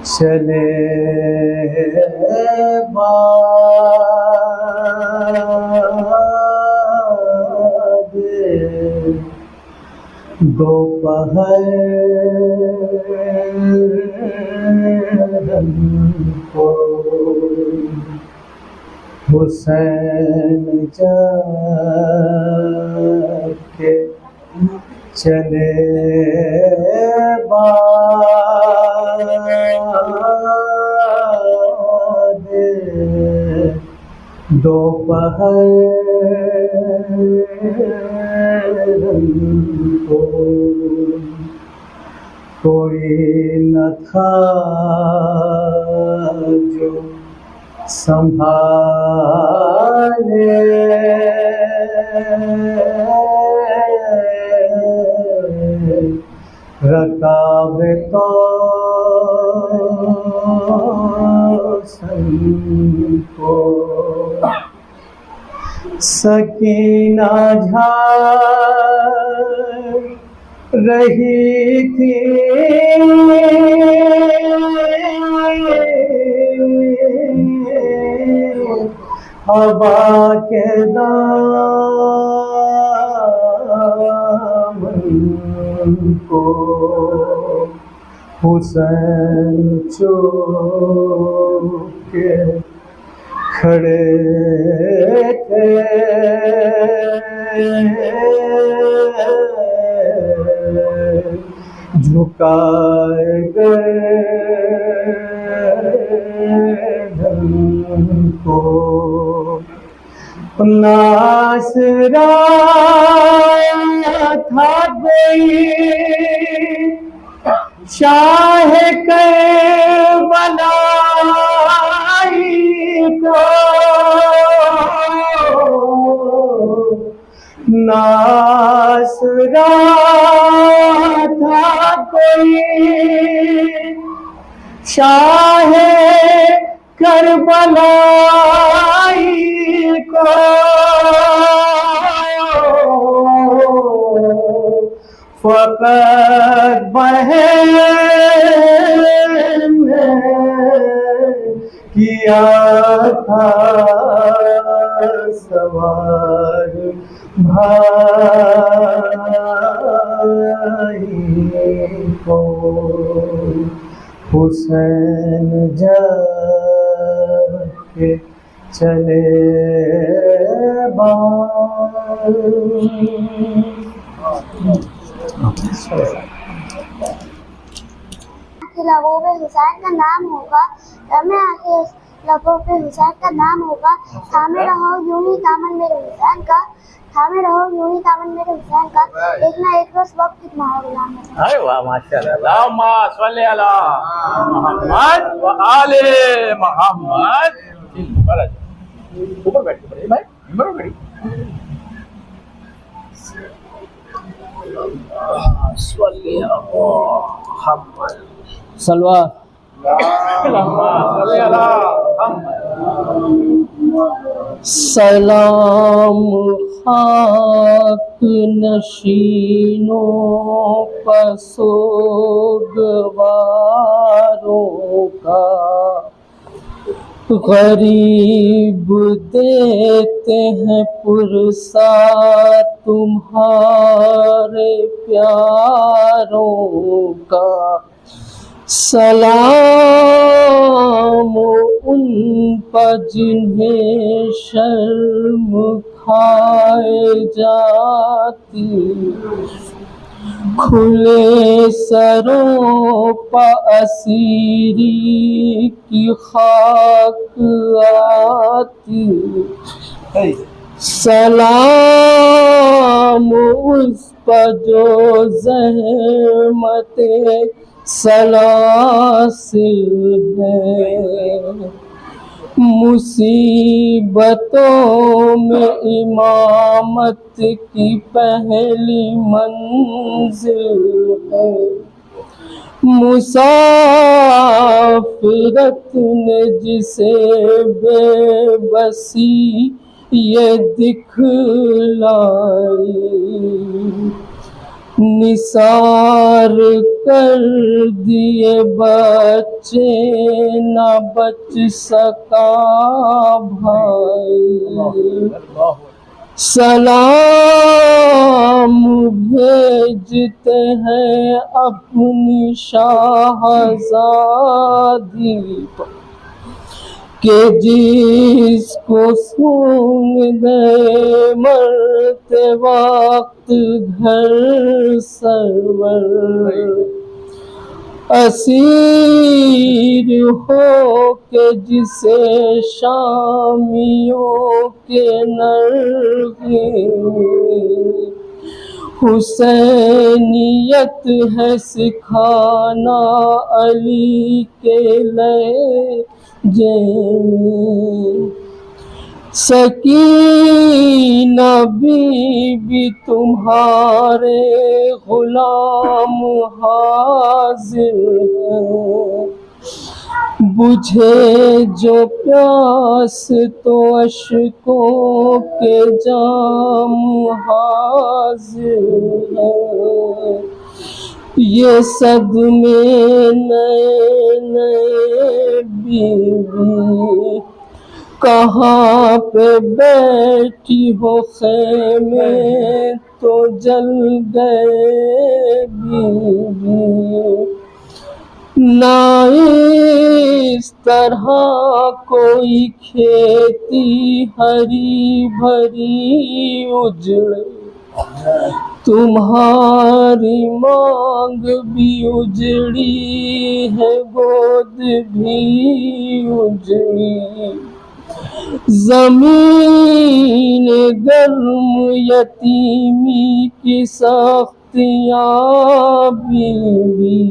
चले बाद दोपहर को हुसैन जाके चले बाद दोपहर को कोई न था जो संभाले रकाबे तो को सकीना झाड़ रही थी हवा के दामन को हुसैन चुप के खड़े थे झुकाए गर्दन को नासरा था कोई शाह करबलाई को नासरा था कोई शाह करबलाई को फकत बहन ने किया था सवार भाई को हुसैन जाके चले लबों पे हुसैन का नाम होगा, रमे आके लबों पे हुसैन का नाम होगा। थामे रहो यूं ही दामन मेरे हुसैन का, थामे रहो यूं ही दामन मेरे हुसैन का, देखना एक रोज वक्त तुम्हारा गुलाम है। अरे वाह माशाल्लाह, अल्लाहुम्मा सल्ली अला मोहम्मद व आले मोहम्मद। ऊपर बैठ के भाई, ऊपर बैठ। सल्ली अला मोहम्मद सलवार सलाम खाक नशीनों पर सोगवारों का, गरीब देते हैं पुरसा तुम्हारे प्यारों का। सलाम उन पर जिन्हें शर्म खाए जाती, खुले सरों पर असीरी की खाक आती। सलाम उस पर जो ज़हमते सलासिल है, मुसीबतों में इमामत की पहली मंजिल है। मुसाफिरत ने जिसे बेबसी ये दिखलाई, निसार कर दिए बच्चे न बच सका भाई। सलाम भेजते हैं अपनी शाहज़ादी पर के जिसको सूंघ गए मरते वक्त घर सरवर, असीर हो के जिसे शामियों के नरगे में हुसैनियत है सिखाना अली के लहजे में। सकीना बीबी तुम्हारे गुलाम हाजिर है, बुझे जो प्यास तो अश्कों के जाम हाजिर है। ये सदमे नए नए बीबी कहाँ पे बैठी हो खेमे तो जल गए बीबी, ना इस तरह कोई खेती हरी भरी उजड़े, तुम्हारी मांग भी उजड़ी है गोद भी उजड़ी। ज़मीन गर्म यतीमी की सख्तियाँ बीबी,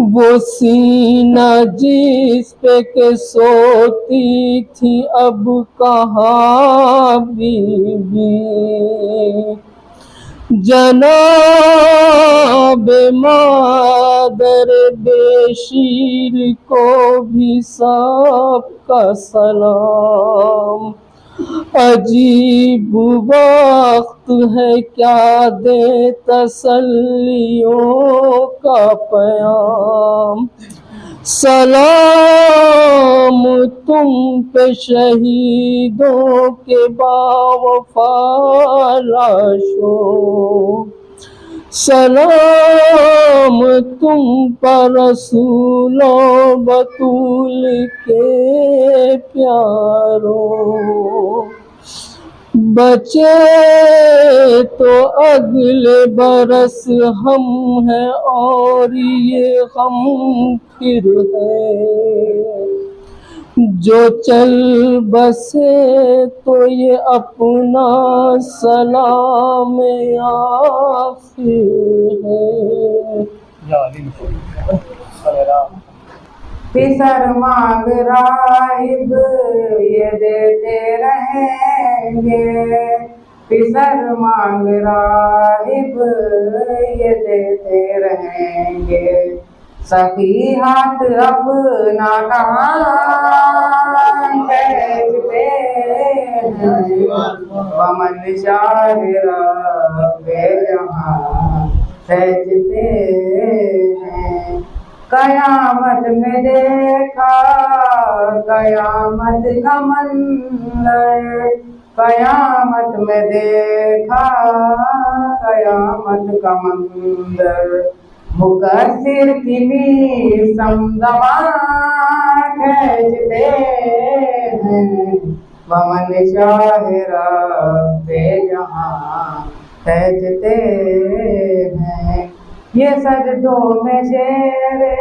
वो सीना जिस पे के सोती थी अब कहाँ बीबी। जनाब मादर बेशीर को भी सबका सलाम, अजीब वक्त है क्या दे तसल्लियों का पयाम। सलाम तुम पे शहीदों के बावफा लाशों, सलाम तुम पर रसूलों बतूल के प्यारों। बचे तो अगले बरस हम हैं और ये हम फिर है, जो चल बसे तो ये अपना सलाम आखिर है। फिसर मांग राहिब ये देते रहेंगे, फिसर मांग राहिब ये देते रहेंगे। सखी हाथ अपना कहाँ कहते हैं, बमन शाहिरा बेजहां सहजते हैं। कयामत में देखा कयामत का मंजर, कयामत में देखा कयामत का मंजर। मुकस्सिर की मीसम ज़बान खींचते हैं, बमन शाहिरा बेजहां सहजते हैं। ये सजदों में शेरे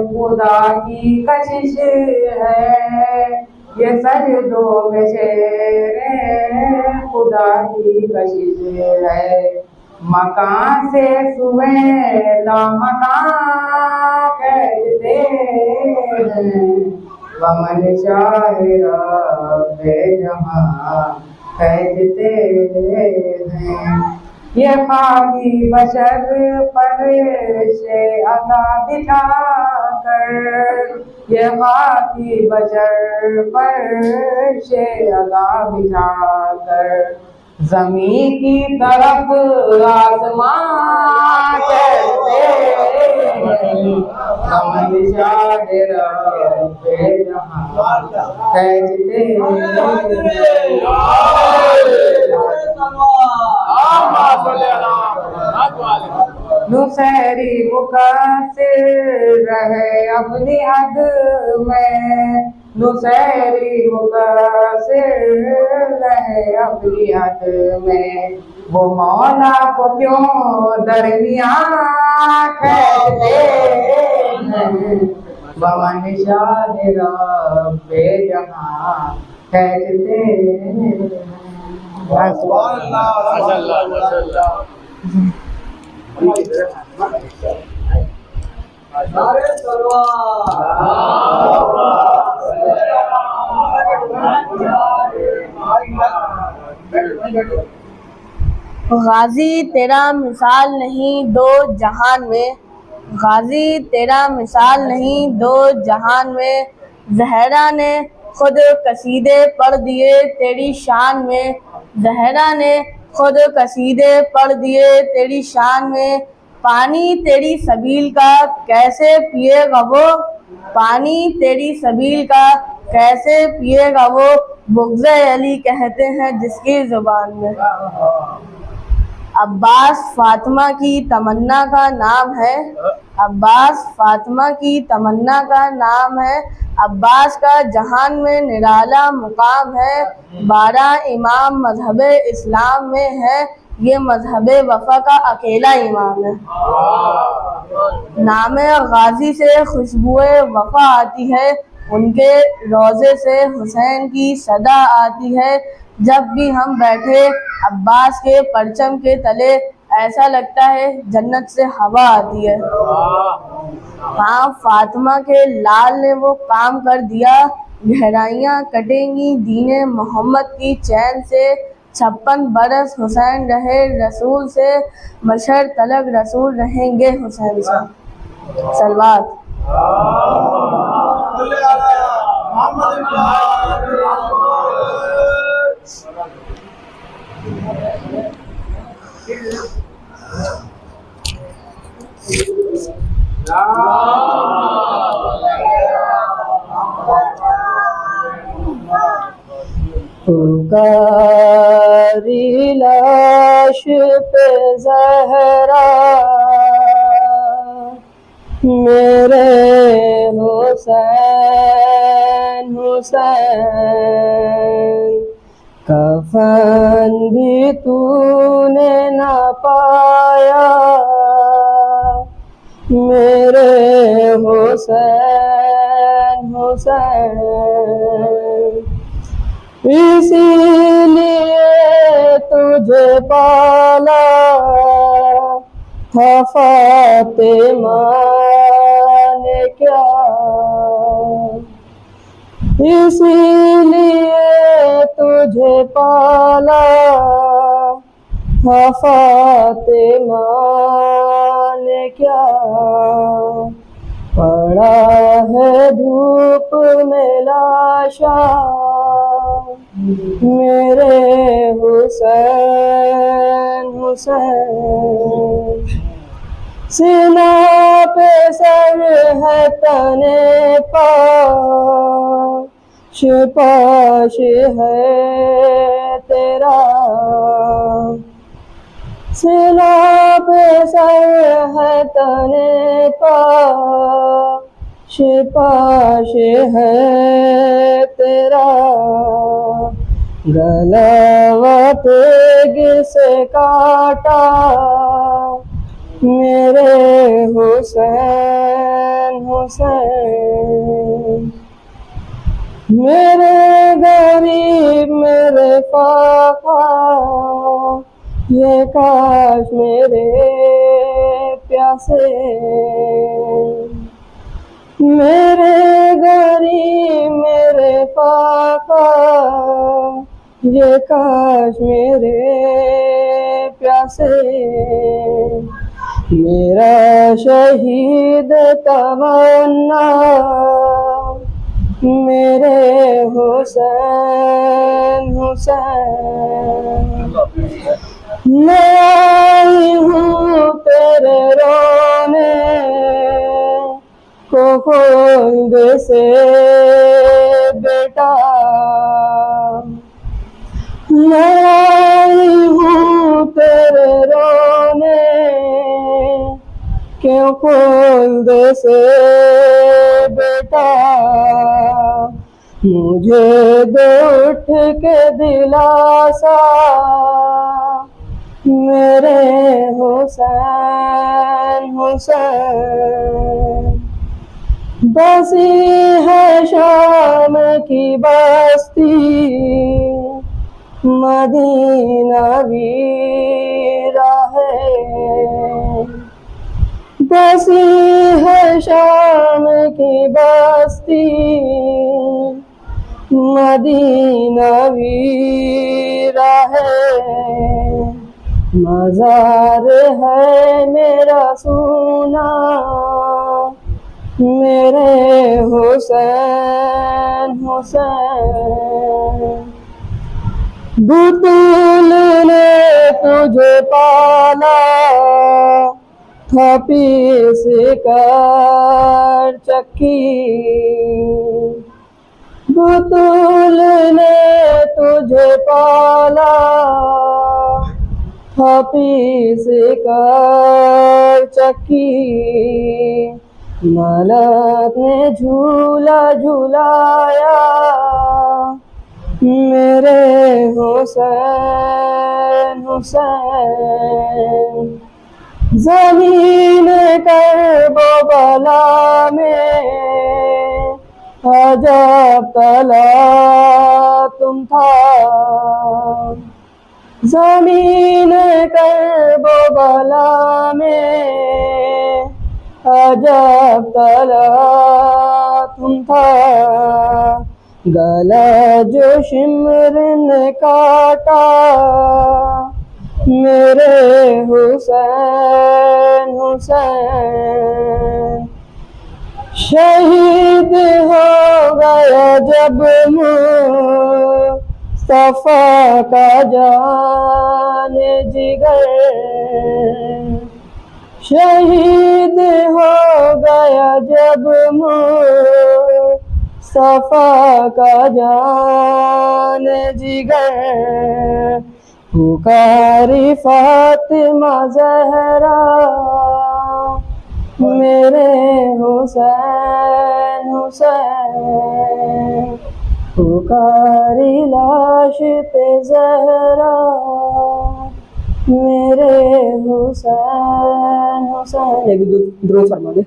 खुदा की कशिश है, ये सजदों में शेरे खुदा की कशिश है। मकान से सुवेला मकान कहते हैं, बमन शाहिरा बेजहां कहते हैं। ये खाकी बशर पर से अदा बिठा कर, ये खाकी बशर पर से अदा बिठा कर, ज़मीं की तरफ आसमां कहते कमल शाह रब्बे जहां कहते नुसैरी मुकसिर रहे अपनी हद में, नुसैरी मुकसिर रहे अपनी हद में, वो मौला को क्यों दरमियान कहते हैं, बमन शाह रब्बे जहां कहते हैं। गाजी तेरा मिसाल नहीं दो जहान में, गाजी तेरा मिसाल नहीं दो जहान में, ज़हरा ने खुद कसीदे पढ़ दिए तेरी शान में, ज़हरा ने खुद कसीदे पढ़ दिए तेरी शान में, पानी तेरी सबील का कैसे पिएगा वो, पानी तेरी सबील का कैसे पिएगा वो, बुग़्ज़ अली कहते हैं जिसकी ज़ुबान में। अब्बास फातिमा की तमन्ना का नाम है, अब्बास फातिमा की तमन्ना का नाम है, अब्बास का जहान में निराला मुकाम है, 12 इमाम मजहब इस्लाम में है, ये मजहब वफ़ा का अकेला इमाम है। नाम गाजी से खुशबुए वफ़ा आती है, उनके रोज़े से हुसैन की सदा आती है, जब भी हम बैठे अब्बास के परचम के तले ऐसा लगता है जन्नत से हवा आती है। हाँ, फातिमा के लाल ने वो काम कर दिया, गहराइयाँ कटेंगी दीने मोहम्मद की चैन से, 56 बरस हुसैन रहे रसूल से, मशर तलक रसूल रहेंगे हुसैन से। सलवात। पुकारी लाश पे ज़हरा मेरे हुसैन हुसैन, कफन भी तूने न पाया मेरे हुसैन हुसैन, इसीलिए तुझे पाला था फातिमा ने क्या, इसीलिए तुझे पाला था फातिमा ने क्या, पड़ा है धूप में लाशा मेरे हुसैन हुसैन, सीना पे सर है तने पाश पाश है तेरा, सीना पे सर है तने पाश पाश है तेरा, गला तेग से काटा मेरे हुसैन हुसैन, मेरे गरीब मेरे पापा ये काश मेरे प्यासे, मेरे गरीब मेरे पापा ये काश मेरे प्यासे, मेरा शहीद तमन्ना मेरे हुसैन हुसैन। मैं आई हूँ तेरे रोने को खोल दे से बेटा, मैं आई हूँ तेरे रोने क्यों खोल दे से बेटा, मुझे दे उठ के दिलासा मेरे हुसैन हुसैन। बसी है शाम की बस्ती मदीना वीरा है, बसी है शाम की बस्ती मदीना वीरा है, मज़ार है मेरा सोना मेरे हुसैन हुसैन। बुतूल ने तुझे पाला था पीस कर चक्की, बुतूल ने तुझे पाला था पीस कर चक्की, मलक ने झूला झूलाया मेरे हुसैन हुसैन। ज़मीन करबला में अजब तला तुम था, ज़मीन करबला में अजब तला तुम था, गला जो शिमर ने काटा मेरे हुसैन हुसैन। शहीद हो गया जब मुस्तफा का जान जिगर, शहीद हो गया जब मुस्तफा का जान जिगर, पुकारी फातिमा ज़हरा मेरे हुसैन हुसैन, पुकारी लाश पे ज़हरा मेरे हुसैन हुसैन। एक दुरूद फरमा दे।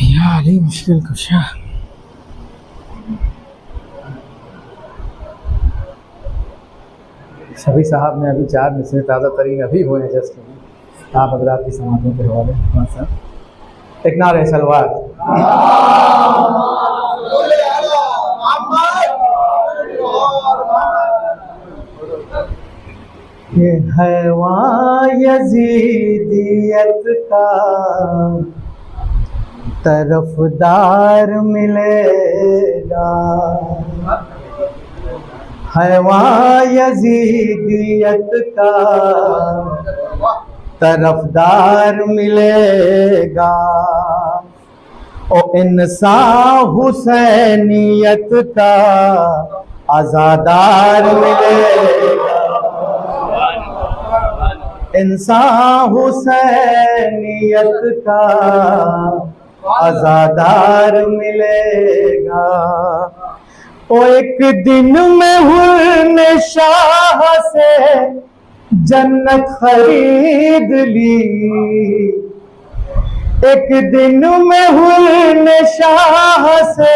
या अली मुश्किल कुशा। सभी साहब ने अभी 4 मिसरे ताज़ा तरीन अभी हुए हैं जस्ट आप हजरात की समातों के हवाले। एक नारे सलवात। ये हैवान यजीदियत का तरफदार मिलेगा, हैवान यजीदियत का तरफदार मिलेगा, ओ इंसान हुसैनियत का आज़ादार मिलेगा, इंसान हुसैनियत का आज़ादार मिलेगा। ओ एक दिन में हुर्ने शाह से जन्नत खरीद ली, एक दिन में हुर्ने शाह से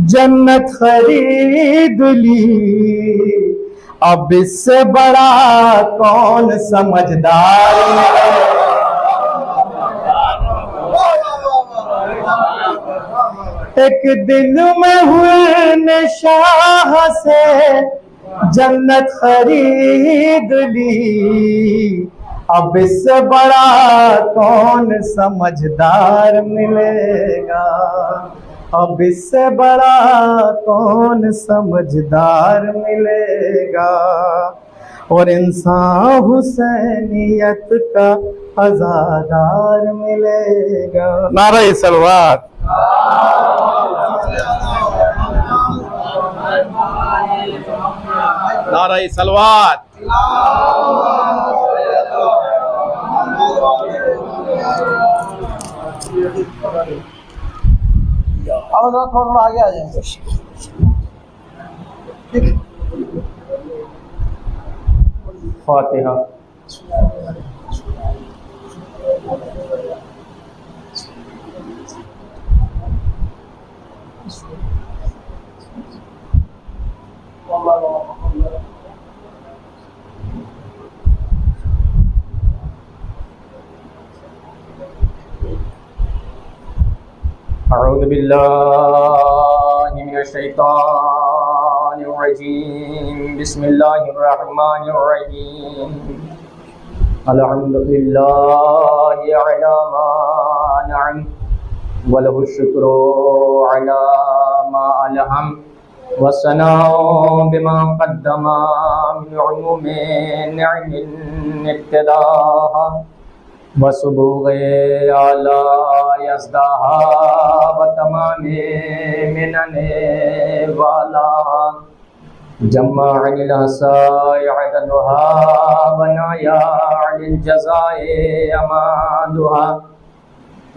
जन्नत खरीद ली, अब इससे बड़ा कौन समझदार मिलेगा। एक दिन में हुए ने शाह से जन्नत खरीद ली, अब इससे बड़ा कौन समझदार मिलेगा। अब इससे बड़ा कौन समझदार मिलेगा। और इंसान हुसैनियत का अज़ादार मिलेगा। नारे सलवात। नारे सलवात। अब थोड़ा आगे आ जाए। फातिहा। अऊज़ु बिल्लाहि मिनश शैतानिर रजीम। बिस्मिल्लाहिर्रहमानिर्रहीम। अल्हम्दुलिल्लाहि अला मा अनअम व लहु शुक्रू अला मा अलहम वसनाउ बिमा क़द्दमा मिन उलूमिन निअमिन इब्तिदाहा वसुबूग़े आला यज़दाहा व तमामे मिनने वाला जम्माअनिल हसाय अददुहा व नायाअनिल जज़ाए अमादुहा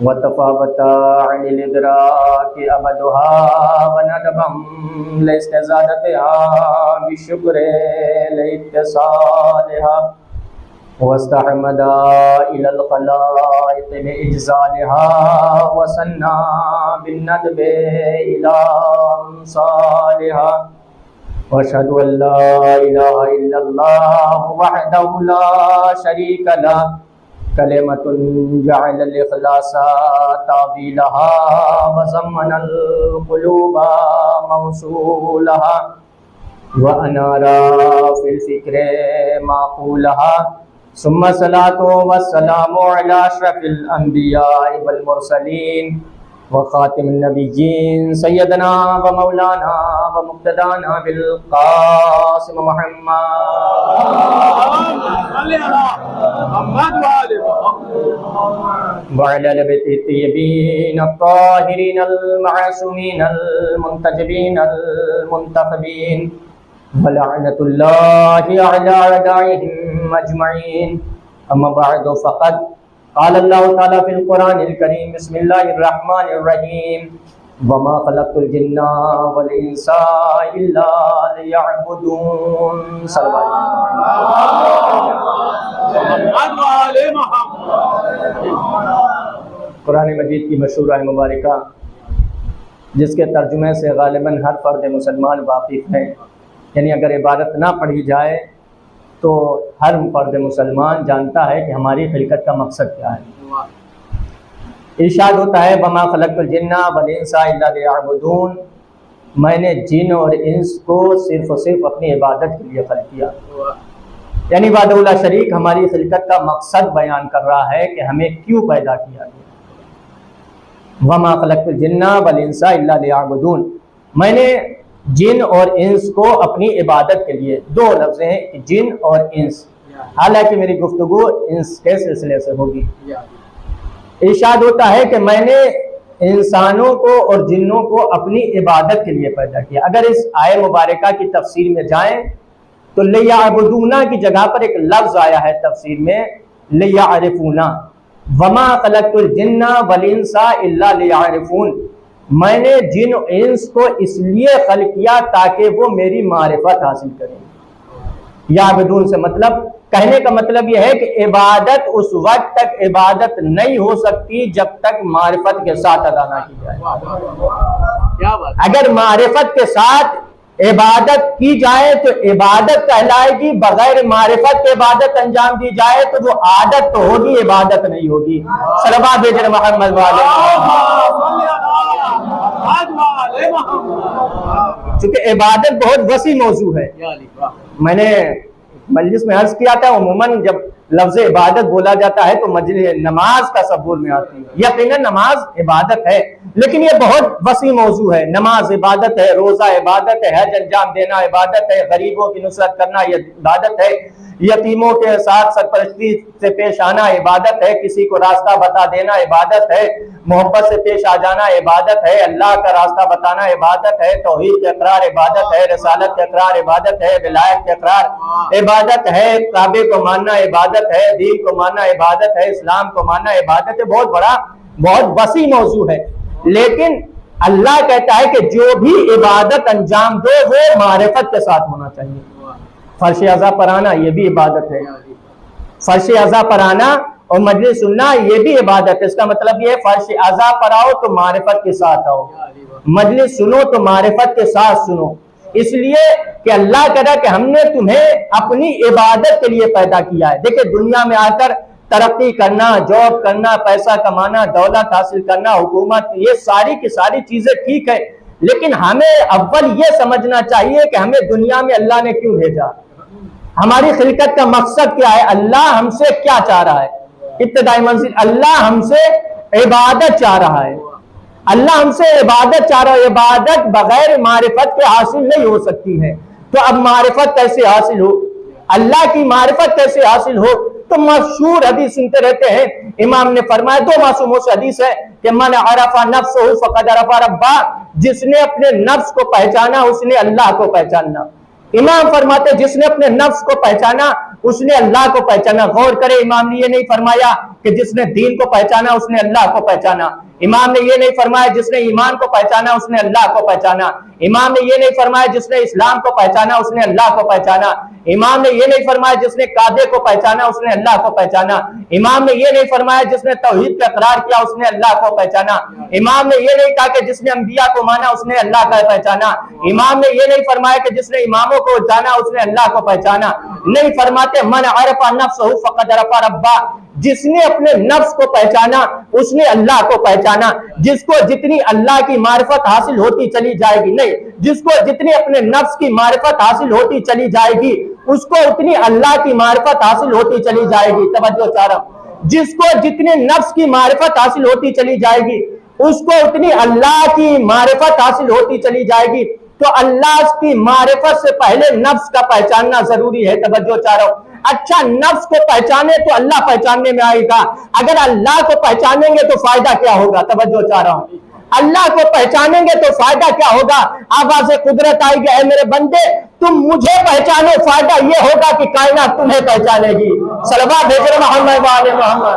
व तफ़ावता अनिल इदराकी अबदुहा व नदबम लिस्तिज़ादतिहा बिशुक्रे लिइत्तिसालिहा वस्तहमदा इलल खलाइक़ बिइज्ज़ालिहा वसन्ना बिन्नदबि इला अम्सालिहा वअशहदु अल्ला इलाहा इल्लल्लाह वहदहु ला शरीक लह कलिमतुन जअलल इख़लासा तावीलहा व ज़म्मनल क़ुलूबा मौसूलहा व अनारा फिल फ़िक्रे माक़ूलहा सुम्मा सलातो व सलामु अला अशरफिल अंबिया'i वल मुरसलीन व ख़ातिमिन नबिय्यीन सय्यदना व मौलाना व मुक़्तदाना बिल क़ासिम मुहम्मद व अला बैतिही अत्तय्यबीन अत्ताहिरीन अल मअसूमीन अल मुंतजबीन अल मुंतखबीन वलअनतुल्लाहि अला अदाइहिम अजमईन। अम्मा बअद फ़क़द क़ाल अल्लाहु तआला फ़िल क़ुरानिल करीम बिस्मिल्लाहिर रहमानिर रहीम वमा ख़लक़तुल जिन्ना वल इंसा इल्ला लियअबुदून। कुरान मजीद की मशहूर आयत मुबारका जिसके तर्जुमे से ग़ालिबन हर फ़र्द मुसलमान वाक़िफ़ है, यानी अगर इबादत ना पढ़ी जाए तो हर फ़र्द मुसलमान जानता है कि हमारी खिलकत का मकसद क्या है। इरशाद होता है वमा ख़लक़तुल जिन्ना वल इंसा इल्ला लियअबुदून, मैंने जिन और इंस को सिर्फ़ और सिर्फ अपनी इबादत के लिए खल्क़ किया। यानी वहदहु ला शरीक हमारी खिलकत का मकसद बयान कर रहा है कि हमें क्यों पैदा किया गया। वमा ख़लक़तुल जिन्ना वल इंसा इल्ला लियअबुदून, मैंने जिन और इंस को अपनी इबादत के लिए। दो लफ्ज़ हैं कि जिन और इंस, हालांकि मेरी गुफ्तगू इंस के सिलसिले से होगी। इरशाद होता है कि मैंने इंसानों को और जिन्नों को अपनी इबादत के लिए पैदा किया। अगर इस आयत मुबारका की तफसीर में जाएं तो लियअबुदूना की जगह पर एक लफ्ज़ आया है तफसीर में लियअरिफूना। वमा ख़लक़तुल जिन्ना वल इंसा इल्ला लियअरिफून, मैंने जिन इंस को इसलिए खल्क़ किया ताकि वो मेरी मारिफत हासिल करें। याबुदून से मतलब, कहने का मतलब यह है कि इबादत उस वक्त तक इबादत नहीं हो सकती जब तक मारिफत के साथ अदा ना की जाए। अगर मारिफत के साथ इबादत की जाए तो इबादत कहलाएगी, बगैर मारिफत के इबादत अंजाम दी जाए तो वो आदत तो होगी, इबादत नहीं होगी। सलवा भेजर मोहम्मद वाले। चूंकि इबादत बहुत वसी मौजू है, मैंने मजलिस में अर्ज किया था, उमूमन जब लफ्ज इबादत बोला जाता है तो मजलिस नमाज का सबूर में आती है। यकीनन नमाज इबादत है, लेकिन ये बहुत वसी मौजू है। नमाज इबादत है, रोजा इबादत है, हज अंजाम देना इबादत है, गरीबों की नुसरत करना ये इबादत है, यतीमों के साथ सरपरस्ती से पेश आना इबादत है, किसी को रास्ता बता देना इबादत है, मोहब्बत से पेश आ जाना इबादत है, अल्लाह का रास्ता बताना इबादत है, तौहीद का इकरार इबादत है, रिसालत का इकरार इबादत है, विलायत का इकरार इबादत है, काबे को मानना इबादत है, दीन को मानना इबादत है, इस्लाम को मानना इबादत है। बहुत बड़ा, बहुत वसी मौजू है। लेकिन अल्लाह कहता है कि जो भी इबादत अंजाम दो वो मारिफत के साथ होना चाहिए। फर्श अज़ा पर आना ये भी इबादत है, फर्श अज़ा पर आना और मजलिस सुनना ये भी इबादत है। इसका मतलब ये है फर्श अज़ा पर आओ तो मारिफत के साथ आओ, मजलिस सुनो तो मारिफत के साथ सुनो। इसलिए कि अल्लाह कह रहा है कि हमने तुम्हें अपनी इबादत के लिए पैदा किया है। देखिए, दुनिया में आकर तरक्की करना, जॉब करना, पैसा कमाना, दौलत हासिल करना, हुकूमत, ये सारी की सारी चीजें ठीक है, लेकिन हमें अव्वल ये समझना चाहिए कि हमें दुनिया में अल्लाह ने क्यों भेजा, हमारी खिलकत का मकसद क्या है, अल्लाह हमसे क्या चाह रहा है। इब्तिदाई मंजिल अल्लाह हमसे इबादत चाह रहा है, अल्लाह हमसे इबादत चाह रहा है। इबादत बगैर मारिफत के हासिल नहीं हो सकती है। तो अब मारिफत कैसे हासिल हो, अल्लाह की मारिफत कैसे हासिल हो? तो मशहूर हदीस सुनते रहते हैं, इमाम ने फरमाया, दो मासूमों से हदीस है कि मन अरफा नफ्सहु फक़द अरफा रब्बा, जिसने अपने नफ्स को पहचाना उसने अल्लाह को पहचाना। इमाम फरमाते जिसने अपने नफ्स को पहचाना उसने अल्लाह को पहचाना। गौर करे, इमाम ने ये नहीं फरमाया कि जिसने दीन को पहचाना उसने अल्लाह को पहचाना। इमाम ने ये नहीं फरमाया जिसने ईमान को पहचाना उसने अल्लाह को पहचाना। इमाम ने ये नहीं फरमाया जिसने इस्लाम को पहचाना उसने अल्लाह को पहचाना। इमाम ने ये नहीं फरमाया जिसने कादे को पहचाना उसने अल्लाह को पहचाना। इमाम ने ये नहीं फरमाया जिसने तौहीद का इकरार किया उसने अल्लाह को पहचाना। इमाम ने ये नहीं कहा कि जिसने अंबिया को माना उसने अल्लाह का पहचाना। इमाम ने ये नहीं फरमाया कि जिसने इमामों को जाना उसने अल्लाह को पहचाना। नहीं फरमाते मन अरफा नफ्सहु फक़द अरफा रब्बा, जिसने अपने नफ्स को पहचाना उसने अल्लाह को पहचाना। जिसको जितनी अल्लाह की मारिफत हासिल होती चली जाएगी, नहीं, जिसको जितनी अपने नफ्स की मारिफत हासिल होती चली जाएगी उसको उतनी अल्लाह की मारिफत हासिल होती चली जाएगी। तवज्जो चाह रहा हूं, जिसको जितनी नफ्स की मारिफत हासिल होती चली जाएगी उसको उतनी अल्लाह की मारिफत हासिल होती चली जाएगी। तो अल्लाह की मारिफत से पहले नफ्स का पहचानना जरूरी है। तवज्जो चाह रहा हूं, अच्छा, नफ्स को पहचाने तो अल्लाह पहचानने में आएगा। अगर अल्लाह को पहचानेंगे तो फायदा क्या होगा? तवज्जो चाह रहा हूं, अल्लाह को पहचानेंगे तो फायदा क्या होगा? आवाज़े कुदरत आएगी, ऐ मेरे बंदे तुम मुझे पहचानो, फायदा ये होगा कि कायनात तुम्हें पहचानेगी। सलवा भेजो मोहम्मद वाले मोहम्मद,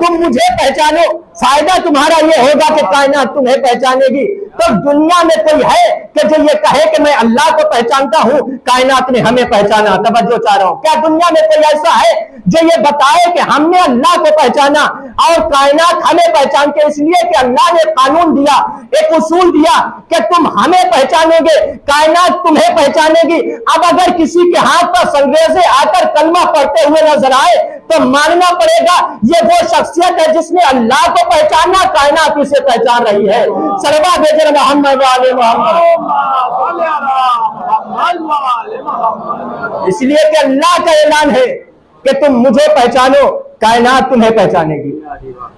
तुम मुझे पहचानो, फायदा तुम्हारा ये होगा कि कायनात तुम्हें पहचानेगी। तो दुनिया में कोई है कि जो ये कहे कि मैं अल्लाह को पहचानता हूं, कायनात ने हमें पहचाना? तवज्जो चाह रहा हूं, क्या दुनिया में कोई ऐसा है जो ये बताए कि हमने अल्लाह को पहचाना और कायनात हमें पहचानते? इसलिए कि अल्लाह ने कानून दिया, एक उसूल दिया कि तुम हमें पहचानोगे, कायनात तुम्हें पहचानेगी। अब अगर किसी के हाथ पर संग्रेजे आकर कलमा पढ़ते हुए नजर आए तो मानना पड़ेगा ये वो शख्सियत है जिसने अल्लाह को पहचाना, कायनात इसे पहचान रही है। सलवा भेजर मोहम्मद वाले मोहम्मद। इसलिए कि अल्लाह का ऐलान है कि तुम मुझे पहचानो, कायनात तुम्हें पहचानेगी।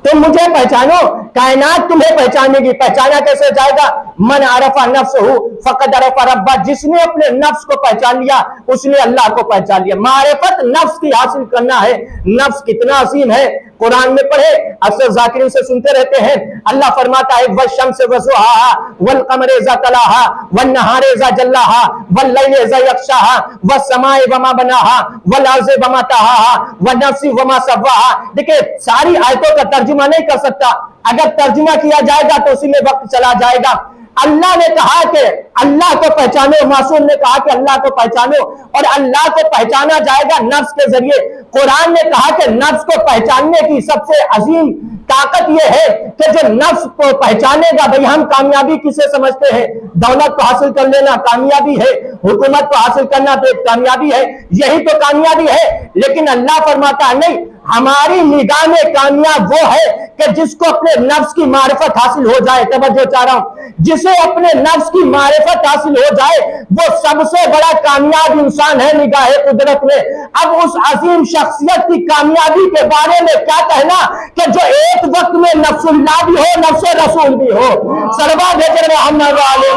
तुम मुझे पहचानो, कायनात तुम्हें पहचानेगी। पहचाना कैसे जाएगा? मन अरफा नफ्सहु फक़द अरफा रब्बा, जिसने अपने नफ्स को पहचान लिया उसने अल्लाह को पहचान लिया। मारिफत नफ्स की हासिल करना है। नफ्स कितना अजीम है, कुरान में पढ़े, अक्सर जाकिरीन से सुनते रहते हैं। अल्लाह फरमाता है वश्शम्स वज़ुहाहा वल क़मर इज़ा तलाहा वन नहार इज़ा जल्लाहा वल लैल इज़ा यग़शाहा वस समाए वमा बनाहा वल अर्ज़ वमा तहाहा वन नफ्सी वमा सव्वाहा। देखिए, सारी आयतों का तर्जुमा नहीं कर सकता, अगर तर्जुमा किया जाएगा तो उसी में वक्त चला जाएगा। अल्लाह ने कहा कि अल्लाह को पहचानो, मासूम ने कहा कि अल्लाह को पहचानो, और अल्लाह को पहचाना जाएगा नफ्स के जरिए। कुरान ने कहा कि नफ्स को पहचानने की सबसे अजीम ताकत ये है कि जो नफ्स को पहचानेगा, भाई हम कामयाबी किसे समझते हैं, दौलत को हासिल कर लेना कामयाबी है, हुकूमत को हासिल करना तो एक कामयाबी है, यही तो कामयाबी है। लेकिन अल्लाह फरमाता है नहीं, हमारी निगाह में कामयाब वो है कि जिसको अपने नफ्स की मारिफत हासिल हो जाए। तवज्जो चाह रहा हूं, जिसे अपने नफ्स की मारिफत हासिल हो जाए वो सबसे बड़ा कामयाब इंसान है निगाह कुदरत में। अब उस अजीम शख्सियत की कामयाबी के बारे में क्या कहना कि जो एक वक्त में नफ्सुल्लाह भी हो, नफ्स रसूल भी हो। सरवा भेज मोहम्मद वाले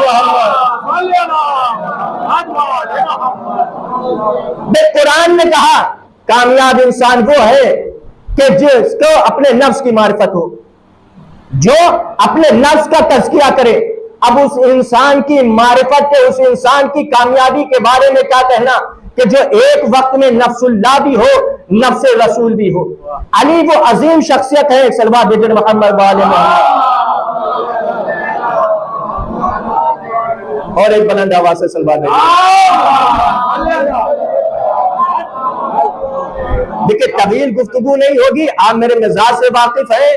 कुरान ने कहा कामयाब इंसान वो है कि जिसको अपने नफ्स की मारिफत हो, जो अपने नफ्स का तज़किया करे। अब उस इंसान की मारिफत के, उस इंसान की कामयाबी के बारे में क्या कहना कि जो एक वक्त में नफ्सुल्लाह भी हो, नफ्स रसूल भी हो। अली वो अजीम शख्सियत है, सलवा बेजर मोहम्मद वाले और एक बुलंद आवाज से सलवा बेजर। देखिए तवील गुफ्तगू नहीं होगी, आप मेरे मिजाज से वाकिफ है,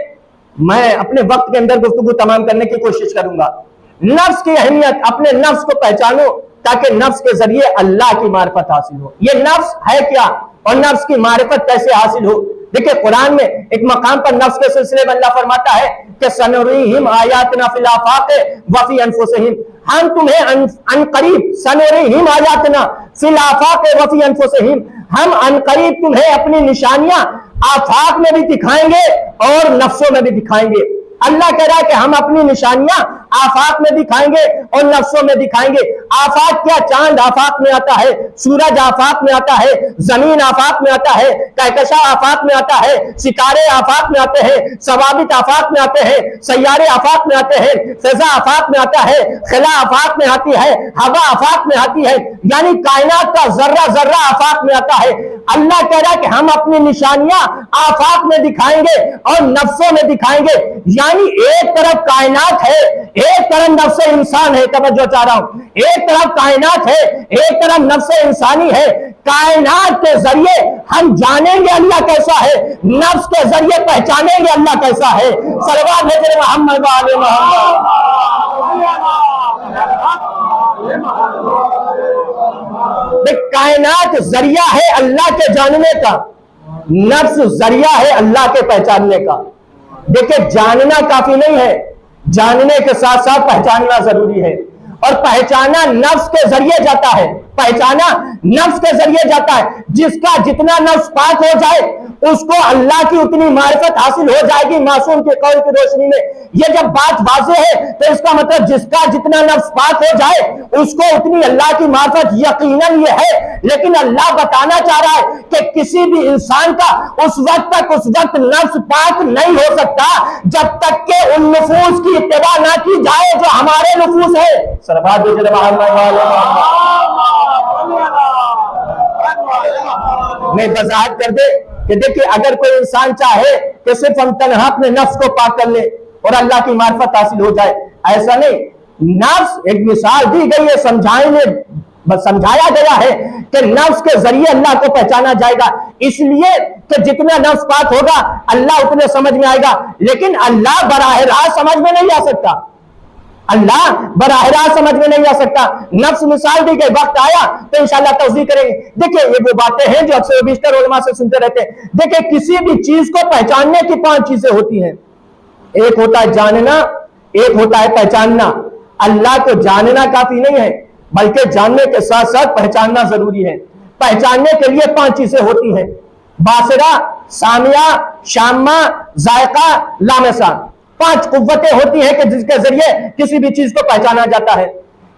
मैं अपने वक्त के अंदर गुफ्तगू तमाम करने की कोशिश करूंगा। नफ्स की अहमियत, अपने नफ्स को पहचानो ताकि नफ्स के जरिए अल्लाह की मारिफत हासिल हो। ये नफ्स है क्या और नफ्स की मारिफत कैसे हासिल हो? देखिए कुरान में एक मकाम पर नफ्स के सिलसिले में अल्लाह फरमाता है कि सनुरीहिम आयातना फिल आफाक व फी अनफुसिहिम, हम तुम्हें अनकरीब सनुरीहिम आयातना फिल आफाक व फी अनफुसिहिम, हम अनकरीब तुम्हें अपनी निशानियां आफाक में भी दिखाएंगे और नफ्सों में भी दिखाएंगे। अल्लाह कह रहा है कि हम अपनी निशानियां आफाक में दिखाएंगे और नफ्सों में दिखाएंगे। आफाक क्या? चांद आफाक में आता है, सूरज आफाक में आता है, जमीन आफाक में आता है, कहकशा आफाक में आता है, सितारे आफाक में आते हैं, सवाबित आफाक में आते हैं, सैयारे आफाक में आते हैं, फिजा आफाक में आता है, खिला आफाक में आती है, हवा आफाक में आती है, यानी कायनात का जर्रा जर्रा आफाक में आता है। अल्लाह कह रहा है कि हम अपनी निशानियां आफाक में दिखाएंगे और नफ्सों में दिखाएंगे। यानी एक तरफ कायनात है, एक तरफ नफ्स इंसान है। तवज्जो चाह रहा हूं, एक तरफ कायनात है, एक तरफ नफ्स इंसानी है। कायनात के जरिए हम जानेंगे अल्लाह कैसा है, नफ्स के जरिए पहचानेंगे अल्लाह कैसा है। सल्लल्लाहु अलैहि मोहम्मद वाले मोहम्मद। कायनात जरिया है अल्लाह के जानने का, नफ्स जरिया है अल्लाह के पहचानने का। देखिए जानना काफी नहीं है, जानने के साथ साथ पहचानना जरूरी है। और पहचाना नफ्स के जरिए जाता है, पहचाना नफ्स के जरिए जाता है। जिसका जितना नफ्स पाक हो जाए उसको अल्लाह की उतनी मारिफत हासिल हो जाएगी मासूम के कौल की रोशनी में। ये जब बात वाज़ेह है तो इसका मतलब जिसका जितना नफ्स पाक हो जाए उसको उतनी अल्लाह की मारिफत यकीनन ये है। लेकिन अल्लाह बताना चाह रहा है कि किसी भी इंसान का उस वक्त नफ्स पाक नहीं हो सकता जब तक के उन नफूस की इत्तिबा ना की जाए जो हमारे नफूस है। मैं वजाहत कर दे कि देखिए अगर कोई इंसान चाहे कि सिर्फ हम तन्हा अपने नफ्स को पाक कर ले और अल्लाह की मार्फत हासिल हो जाए, ऐसा नहीं। नफ्स एक मिसाल दी गई है, समझाया गया है कि नफ्स के जरिए अल्लाह को पहचाना जाएगा, इसलिए कि जितना नफ्स पाक होगा अल्लाह उतने समझ में आएगा। लेकिन अल्लाह बराह रास्त समझ में नहीं आ सकता, अल्लाह बराह रास्त समझ में नहीं आ सकता। नफ्स मिसाल दी गई, वक्त आया तो इंशाअल्लाह तौज़ीह करेंगे। देखिए ये वो बातें हैं जो अक्सर बेशतर उलमा से सुनते रहते हैं। देखिए किसी भी चीज को पहचानने की 5 चीजें होती हैं। एक होता है जानना, एक होता है पहचानना। अल्लाह को जानना काफी नहीं है बल्कि जानने के साथ साथ पहचानना जरूरी है। पहचानने के लिए 5 चीजें होती हैं, बासरा, सामिया, शामा, जायका, लामसा। 5 कुव्वतें होती हैं कि जिसके जरिए किसी भी चीज को पहचाना जाता है,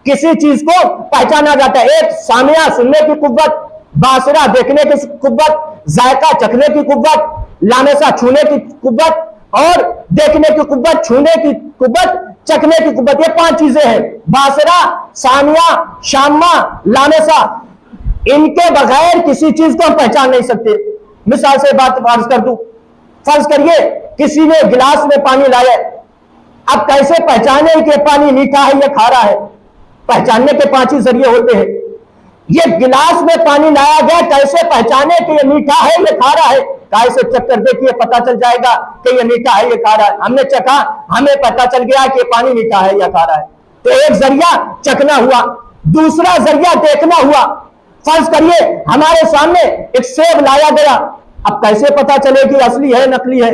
किसी चीज को पहचाना जाता है। एक सामिया सुनने की कुव्वत, बासरा देखने की कुव्वत, जायका चखने की कुव्वत, लामसा छूने की कुव्वत और देखने की कुव्वत, छूने की कुव्वत, चखने की कुव्वत। ये 5 चीजें हैं, बासरा, सामिया, शामा, लामसा। इनके बगैर किसी चीज को हम पहचान नहीं सकते। मिसाल से बात फर्ज कर दूं, फर्ज करिए किसी ने गिलास में पानी लाया, अब कैसे पहचाने कि पानी मीठा है या खारा है? पहचानने के 5 ही जरिए होते हैं। ये गिलास में पानी लाया गया, कैसे पहचाने कि ये मीठा है या खारा है? काय से चख कर देखिए, पता चल जाएगा कि ये मीठा है, ये खारा है। हमने चखा, हमें पता चल गया कि पानी मीठा है या खारा है। तो एक जरिया चखना हुआ, दूसरा जरिया देखना हुआ। फर्ज करिए हमारे सामने एक सेब लाया गया, अब कैसे पता चले कि असली है नकली है?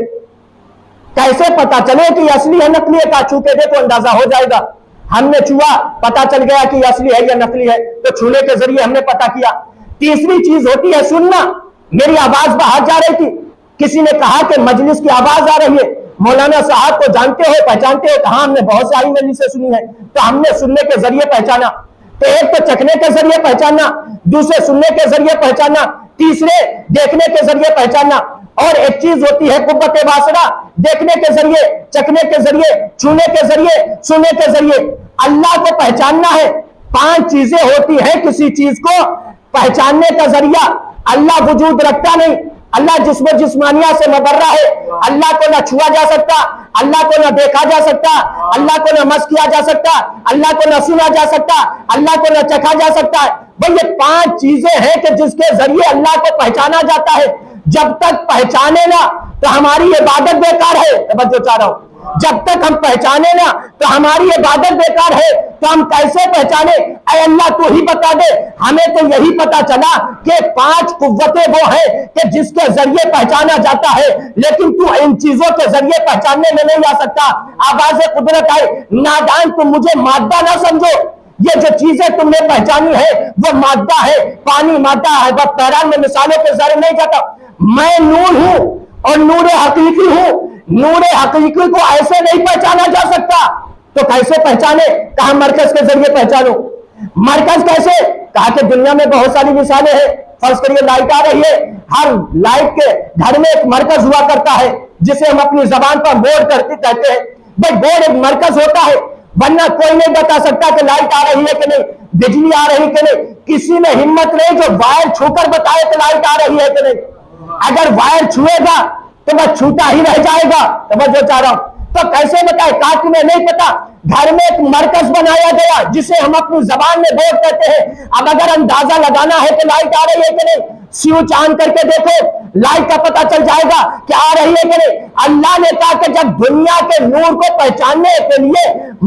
कैसे पता चले कि असली है नकली है? का छू के देखो, अंदाजा हो जाएगा। हमने छुआ, पता चल गया कि असली है या नकली है, तो छूने के जरिए हमने पता किया। तीसरी चीज होती है सुनना। मेरी आवाज बाहर जा रही थी, किसी ने कहा कि मजलिस की आवाज आ रही है, मौलाना साहब को जानते हो, पहचानते हो? कहा हमने बहुत सारी मजलिसें सुनी है। तो हमने सुनने के जरिए पहचाना। तो एक तो चखने के जरिए पहचानना, दूसरे सुनने के जरिए पहचानना, तीसरे देखने के जरिए पहचानना। और एक चीज होती है कुव्वत वासना, देखने के जरिए, चखने के जरिए, छूने के जरिए, सुनने के जरिए। अल्लाह को पहचानना है। 5 चीजें होती हैं किसी चीज को पहचानने का जरिया। अल्लाह वजूद रखता नहीं, अल्लाह जिस्म जिस्मानिया से मुबर्रा है। अल्लाह को ना छुआ जा सकता, अल्लाह को ना देखा जा सकता, अल्लाह को ना मस किया जा सकता, अल्लाह को ना सुना जा सकता, अल्लाह को ना चखा जा सकता है। भाई ये 5 चीजें हैं कि जिसके जरिए अल्लाह को पहचाना जाता है। जब तक पहचाने ना तो हमारी इबादत बेकार है। तवज्जो चाह रहा हूं, जब तक हम पहचाने ना तो हमारी इबादत बेकार है। तो हम कैसे पहचाने? ऐ अल्लाह तू ही बता दे। हमें तो यही पता चला कि 5 कुव्वतें वो है कि जिसके जरिए पहचाना जाता है, लेकिन तू इन चीजों के जरिए पहचानने में नहीं आ सकता। आवाज़ कुदरत है, नादान तुम मुझे मादा ना समझो। ये जो चीजें तुमने पहचानी है वो मादा है, पानी मादा है। बस बहरहाल में मिसालों के जरिए नहीं जाता। मैं नूर हूं और नूर हकीकी हूं। नूर हकीकी को ऐसे नहीं पहचाना जा सकता। तो कैसे पहचाने? कहा मरकज के जरिए पहचानो। मरकज कैसे? कहा कि दुनिया में बहुत सारी मिसालें हैं। फर्ज करिए लाइट आ रही है, हर लाइट के घर में एक मरकज हुआ करता है जिसे हम अपनी जबान पर बोर्ड कहते हैं। भाई बोर्ड एक मरकज होता है, वरना कोई नहीं बता सकता कि लाइट आ रही है कि नहीं, बिजली आ रही कि नहीं। किसी में हिम्मत नहीं जो वायर छूकर बताए कि लाइट आ रही है कि नहीं। अगर वायर छुएगा तो वह छूटा ही रह जाएगा। तो मैं जो चाह रहा हूं, तो कैसे बताए? कहा तुम्हें नहीं पता। घर में एक मरकज बनाया गया जिसे हम अपनी जबान में बोर्ड कहते हैं। अब अगर अंदाजा लगाना है कि लाइट आ रही है कि नहीं, स्विच ऑन करके देखो, लाइट का पता चल जाएगा कि आ रही है कि नहीं। अल्लाह ने कहा कि जब दुनिया के नूर को पहचानने के लिए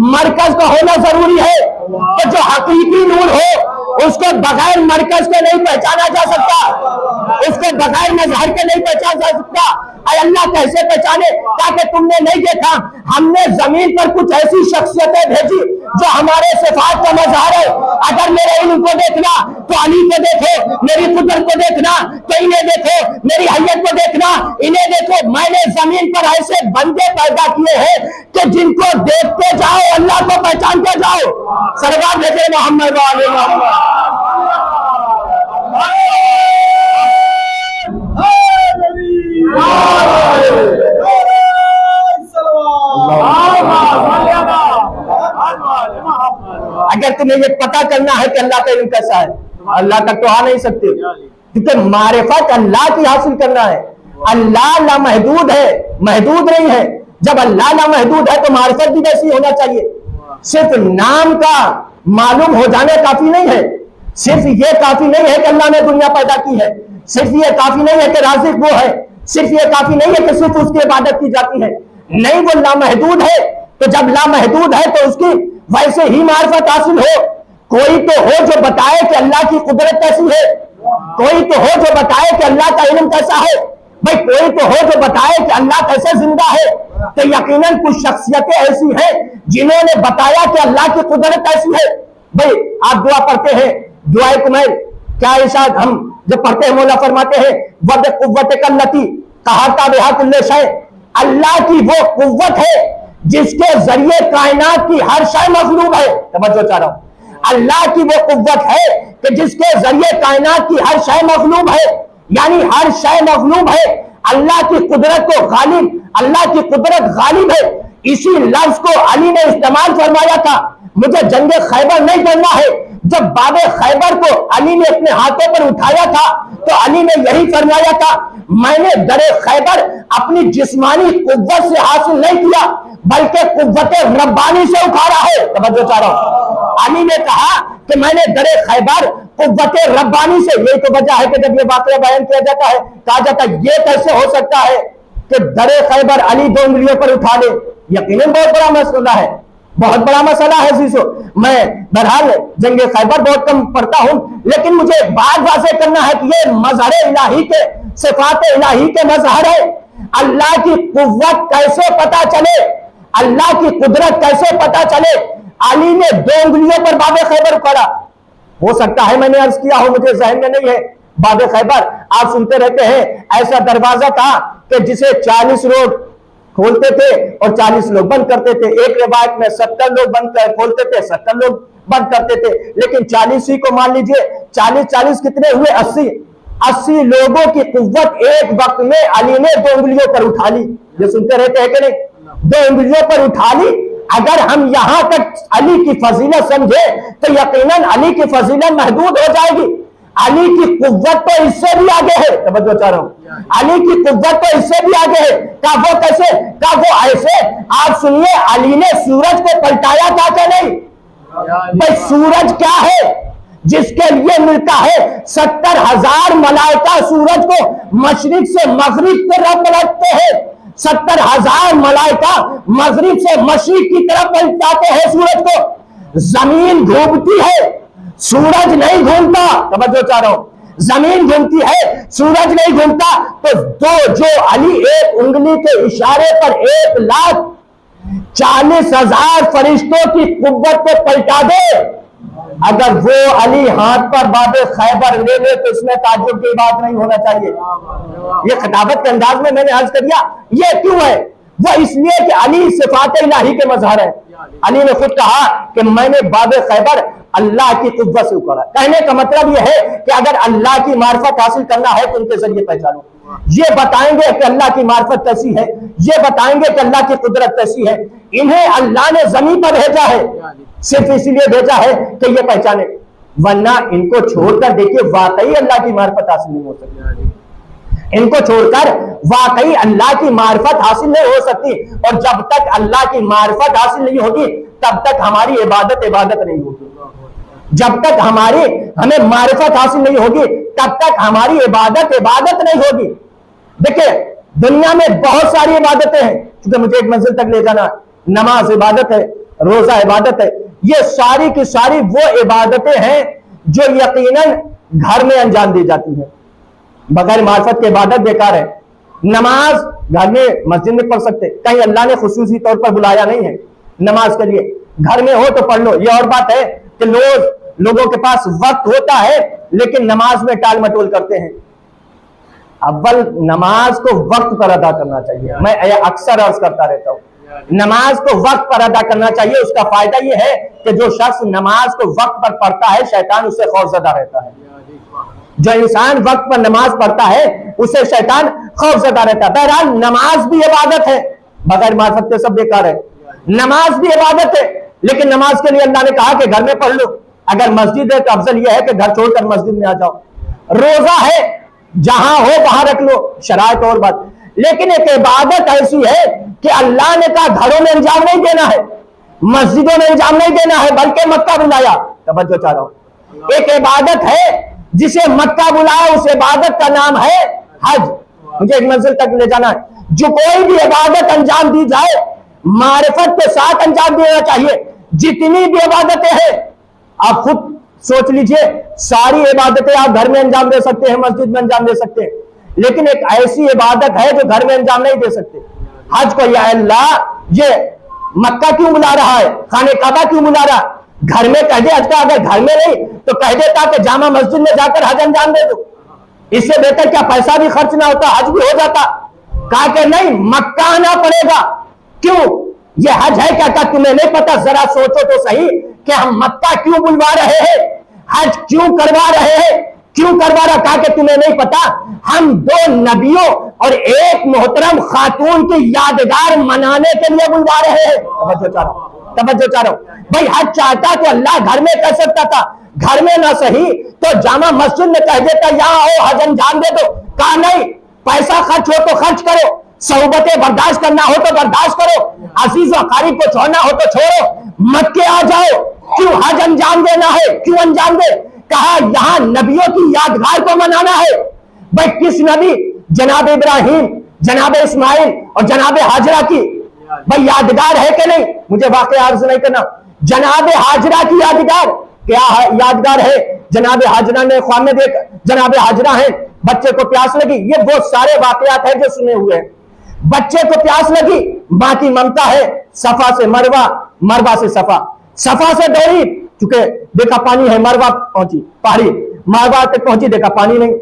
मरकज का होना जरूरी है, तो जो हकीकी नूर हो उसको बगैर मरकज के नहीं पहचाना जा सकता, उसको बगैर मजहर के नहीं पहचाना जा सकता। अल्लाह कैसे पहचाने? ताकि तुमने नहीं देखा, हमने जमीन पर कुछ ऐसी शख्सियतें भेजी जो हमारे सिफात का मजहर है। अगर मेरे इल्म को देखना तो अली को देखो, मेरी कुदरत को देखना तो इन्हें देखो, मेरी हैयत को देखना इन्हें देखो। मैंने जमीन पर ऐसे बंदे पैदा किए हैं कि जिनको देखते जाओ अल्लाह को पहचानते जाओ। सरकार देखे मोहम्मद वाले मोहम्मद। अगर तुम्हें ये पता करना है कि अल्लाह का इल्म कैसा है, अल्लाह तक तो आ नहीं सकते, क्योंकि मारिफत अल्लाह की हासिल करना है। अल्लाह लामहदूद है, महदूद नहीं है। जब अल्लाह लामहदूद है तो मारिफत भी वैसी होना चाहिए। सिर्फ नाम का मालूम हो जाने काफी नहीं है। सिर्फ ये काफी नहीं है कि अल्लाह ने दुनिया पैदा की है। सिर्फ ये काफी नहीं है कि राज़िक वो है। सिर्फ ये काफी नहीं है कि सिर्फ उसकी इबादत की जाती है। नहीं, वो लामहदूद है। तो जब लामहदूद है तो उसकी वैसे ही मारिफत हासिल हो। कोई तो हो जो बताए कि अल्लाह की कुदरत कैसी है, कोई तो हो जो बताए कि अल्लाह का इल्म कैसा है। भाई कोई तो हो जो बताए कि अल्लाह कैसे जिंदा है। तो यकीनन कुछ शख्सियतें ऐसी हैं जिन्होंने बताया कि अल्लाह की कुदरत कैसी है। भाई आप दुआ पढ़ते हैं, दुआए कुमैल क्या इरशाद हम जब पढ़ते हैं, मौला फरमाते हैं वद कुव्वत कल्लती कहाता बिहा कुल्ले शै। अल्लाह की वो कुव्वत है जिसके जरिए कायनात की हर शय मखलूक है। तवज्जो चाह रहा हूं, अल्लाह की वो कुव्वत है कि जिसके जरिए कायनात की हर शय मखलूक है, यानी हर शय मखलूक है। अल्लाह की कुदरत को गालिब, अल्लाह की कुदरत गालिब है। इसी लफ्ज को अली ने इस्तेमाल फरमाया था। मुझे जंगे खैबर नहीं करना है। जब बाबे खैबर को अली ने अपने हाथों पर उठाया था तो अली ने यही फरमाया था, मैंने दरे खैबर अपनी जिस्मानी कुव्वत से हासिल नहीं किया बल्कि कुव्वत रब्बानी से उखाड़ा है। तवज्जो चाह रहा हूं, अली ने कहा कि मैंने दरे खैबर कुव्वत रब्बानी से। यही तो वजह है कि जब ये वाकया बयान किया जाता है, कहा जाता है ये कैसे हो सकता है कि दरे खैबर अली 2 उंगलियों पर उठा ले। यकीनन बहुत बड़ा मसला है, बहुत बड़ा मसला है सीसो। मैं बहरहाल जंग खैबर बहुत कम पढ़ता हूं, लेकिन मुझे एक बात वाज़ेह करना है कि ये मजहर इलाही के, सिफात इलाही के मजहर है। अल्लाह की कुव्वत कैसे पता चले, अल्लाह की कुदरत कैसे पता चले? अली ने 2 उंगलियों पर बाबे खैबर उखाड़ा। हो सकता है मैंने अर्ज किया हो, मुझे जहन में नहीं है। बाबे खैबर आप सुनते रहते हैं, ऐसा दरवाजा था कि जिसे 40 लोग खोलते थे और 40 लोग बंद करते थे। एक रिवायत में 70 लोग बंद खोलते थे, 70 लोग बंद करते थे। लेकिन 40 ही को मान लीजिए, 40 कितने हुए? 80 लोगों की कुव्वत एक वक्त में अली ने 2 उंगलियों पर उठा ली। ये सुनते रहते हैं कि नहीं? 2 उंगलियों पर उठा ली। अगर हम यहां तक अली की फजीलत समझे तो यकीनन अली की फजीलत महदूद हो जाएगी। अली की कुव्वत तो इससे भी आगे है, तवज्जो चाह रहा हूं, अली की कुव्वत तो इससे भी आगे है। का वो कैसे? का वो ऐसे? आप सुनिए, अली ने सूरज को पलटाया था क्या? नहीं भाई, सूरज क्या है जिसके लिए मिलता है 70,000 मलाइका सूरज को मशरिक से मगरिब की तरफ पलटते हैं। 70,000 मलाइका मगरिब से मशरिक की तरफ पलटाते हैं सूरज को। जमीन घूमती है, सूरज नहीं घूमता। तवज्जो चाह रहा हूं, जमीन घूमती है, सूरज नहीं घूमता। तो जो अली एक उंगली के इशारे पर 1,40,000 फरिश्तों की कुव्वत को पलटा दे, अगर वो अली हाथ पर बाबे खैबर ले ले तो इसमें ताज्जुब की बात नहीं होना चाहिए। ये खिताबत के अंदाज में मैंने अर्ज कर दिया। ये क्यों है? वो इसलिए कि अली सिफात इलाही के मजहर है। अली ने खुद कहा कि मैंने बाबे खैबर अल्लाह की कुव्वत से उखाड़ा। कहने का मतलब यह है कि अगर अल्लाह की मार्फत हासिल करना है तो उनके जरिए पहचानो। ये बताएंगे कि अल्लाह की मार्फत कैसी है, ये बताएंगे कि अल्लाह की कुदरत कैसी है। इन्हें अल्लाह ने जमीन पर भेजा है, सिर्फ इसीलिए भेजा है कि ये पहचाने, वरना इनको छोड़कर देखिए वाकई अल्लाह की मार्फत हासिल नहीं हो सकती। इनको छोड़कर वाकई अल्लाह की मार्फत हासिल नहीं हो सकती। और जब तक अल्लाह की मार्फत हासिल नहीं होगी तब तक हमारी इबादत नहीं होगी। जब तक हमें मार्फत हासिल नहीं होगी तब तक हमारी इबादत नहीं होगी। देखिए, दुनिया में बहुत सारी इबादतें हैं, क्योंकि मुझे एक मंजिल तक ले जाना। नमाज इबादत है, रोजा इबादत है। ये सारी की सारी वो इबादतें हैं जो यकीनन घर में अंजाम दी जाती है। बगैर मार्फत के इबादत बेकार है। नमाज घर में मस्जिद में पढ़ सकते, कहीं अल्लाह ने खुसूसी तौर पर बुलाया नहीं है नमाज के लिए। घर में हो तो पढ़ लो। ये और बात है कि लोगों के पास वक्त होता है लेकिन नमाज में टाल मटोल करते हैं। अव्वल नमाज को वक्त पर अदा करना चाहिए। मैं अक्सर अर्ज करता रहता हूं, नमाज को वक्त पर अदा करना चाहिए। उसका फायदा यह है कि जो शख्स नमाज को वक्त पर पढ़ता है शैतान उससे खौफजदा रहता है। जो इंसान वक्त पर नमाज पढ़ता है उससे शैतान खौफजदा रहता है। बहरहाल नमाज भी इबादत है, बगैर मार्फत के सब बेकार है। नमाज भी इबादत है, लेकिन नमाज के लिए अल्लाह ने कहा कि घर में पढ़ लो। अगर मस्जिद है तो अफजल यह है कि घर छोड़कर मस्जिद में आ जाओ। रोजा है, जहां हो वहां रख लो, शरायत और बात। लेकिन एक इबादत ऐसी है कि अल्लाह ने कहा घरों में अंजाम नहीं देना है, मस्जिदों में अंजाम नहीं देना है, बल्कि मक्का बुलाया। तवज्जो चाह रहा हूं, एक इबादत है जिसे मक्का बुलाया, उस इबादत का नाम है हज। मुझे एक मंजिल तक ले जाना है। जो कोई भी इबादत अंजाम दी जाए मारिफत के साथ अंजाम देना चाहिए। जितनी भी इबादतें हैं आप खुद सोच लीजिए, सारी इबादतें आप घर में अंजाम दे सकते हैं, मस्जिद में अंजाम दे सकते हैं, लेकिन एक ऐसी इबादत है जो घर में अंजाम नहीं दे सकते। हज को या अल्लाह ये मक्का क्यों बुला रहा है, खाने काबा क्यों बुला रहा है? घर में कह दे हज का, अगर घर में नहीं तो कह देता कि जामा मस्जिद में जाकर हज अंजाम दे दो। इससे बेहतर क्या पैसा भी खर्च ना होता, हज भी हो जाता। कहा कि नहीं, मक्का आना पड़ेगा। क्यों? ये हज है क्या? तुम्हें नहीं पता? जरा सोचो तो सही कि हम मक्का क्यों बुलवा रहे हैं, हज क्यों करवा रहे हैं, क्यों करवा रहा? कहा कि तुम्हें नहीं पता, हम 2 नबियों और एक मोहतरम खातून की यादगार मनाने के लिए बुलवा रहे हैं। तवज्जो चाह रहा हूं भाई। हज चाहता तो अल्लाह घर में कर सकता था, घर में ना सही तो जामा मस्जिद में कह देता यहां आओ हज अंजाम दे दो। कहा नहीं, पैसा खर्च हो तो खर्च करो, सोहबतें बर्दाश्त करना हो तो बर्दाश्त करो, अजीज व अकारीब को छोड़ना हो तो छोड़ो, मक्के आ जाओ। क्यों हज अंजाम देना है? क्यों अंजाम दे? कहा यहाँ नबियों की यादगार को मनाना है। भाई किस नबी? जनाब इब्राहिम, जनाब इस्माइल और जनाब हाजरा की भाई यादगार है कि नहीं? मुझे वाकई अर्ज नहीं करना। जनाब हाजरा की यादगार क्या यादगार है? जनाब हाजरा ने ख्वाब में देख, जनाब हाजरा है, बच्चे को प्यास लगी, ये वो सारे वाकयात हैं जो सुने हुए हैं। बच्चे को प्यास लगी, मां की ममता है, सफा से मरवा, मरवा से सफा, सफा से दौड़ी, चूंकि देखा पानी है, मरवा पहुंची, पहाड़ी मरवा तक पहुंची, देखा पानी नहीं।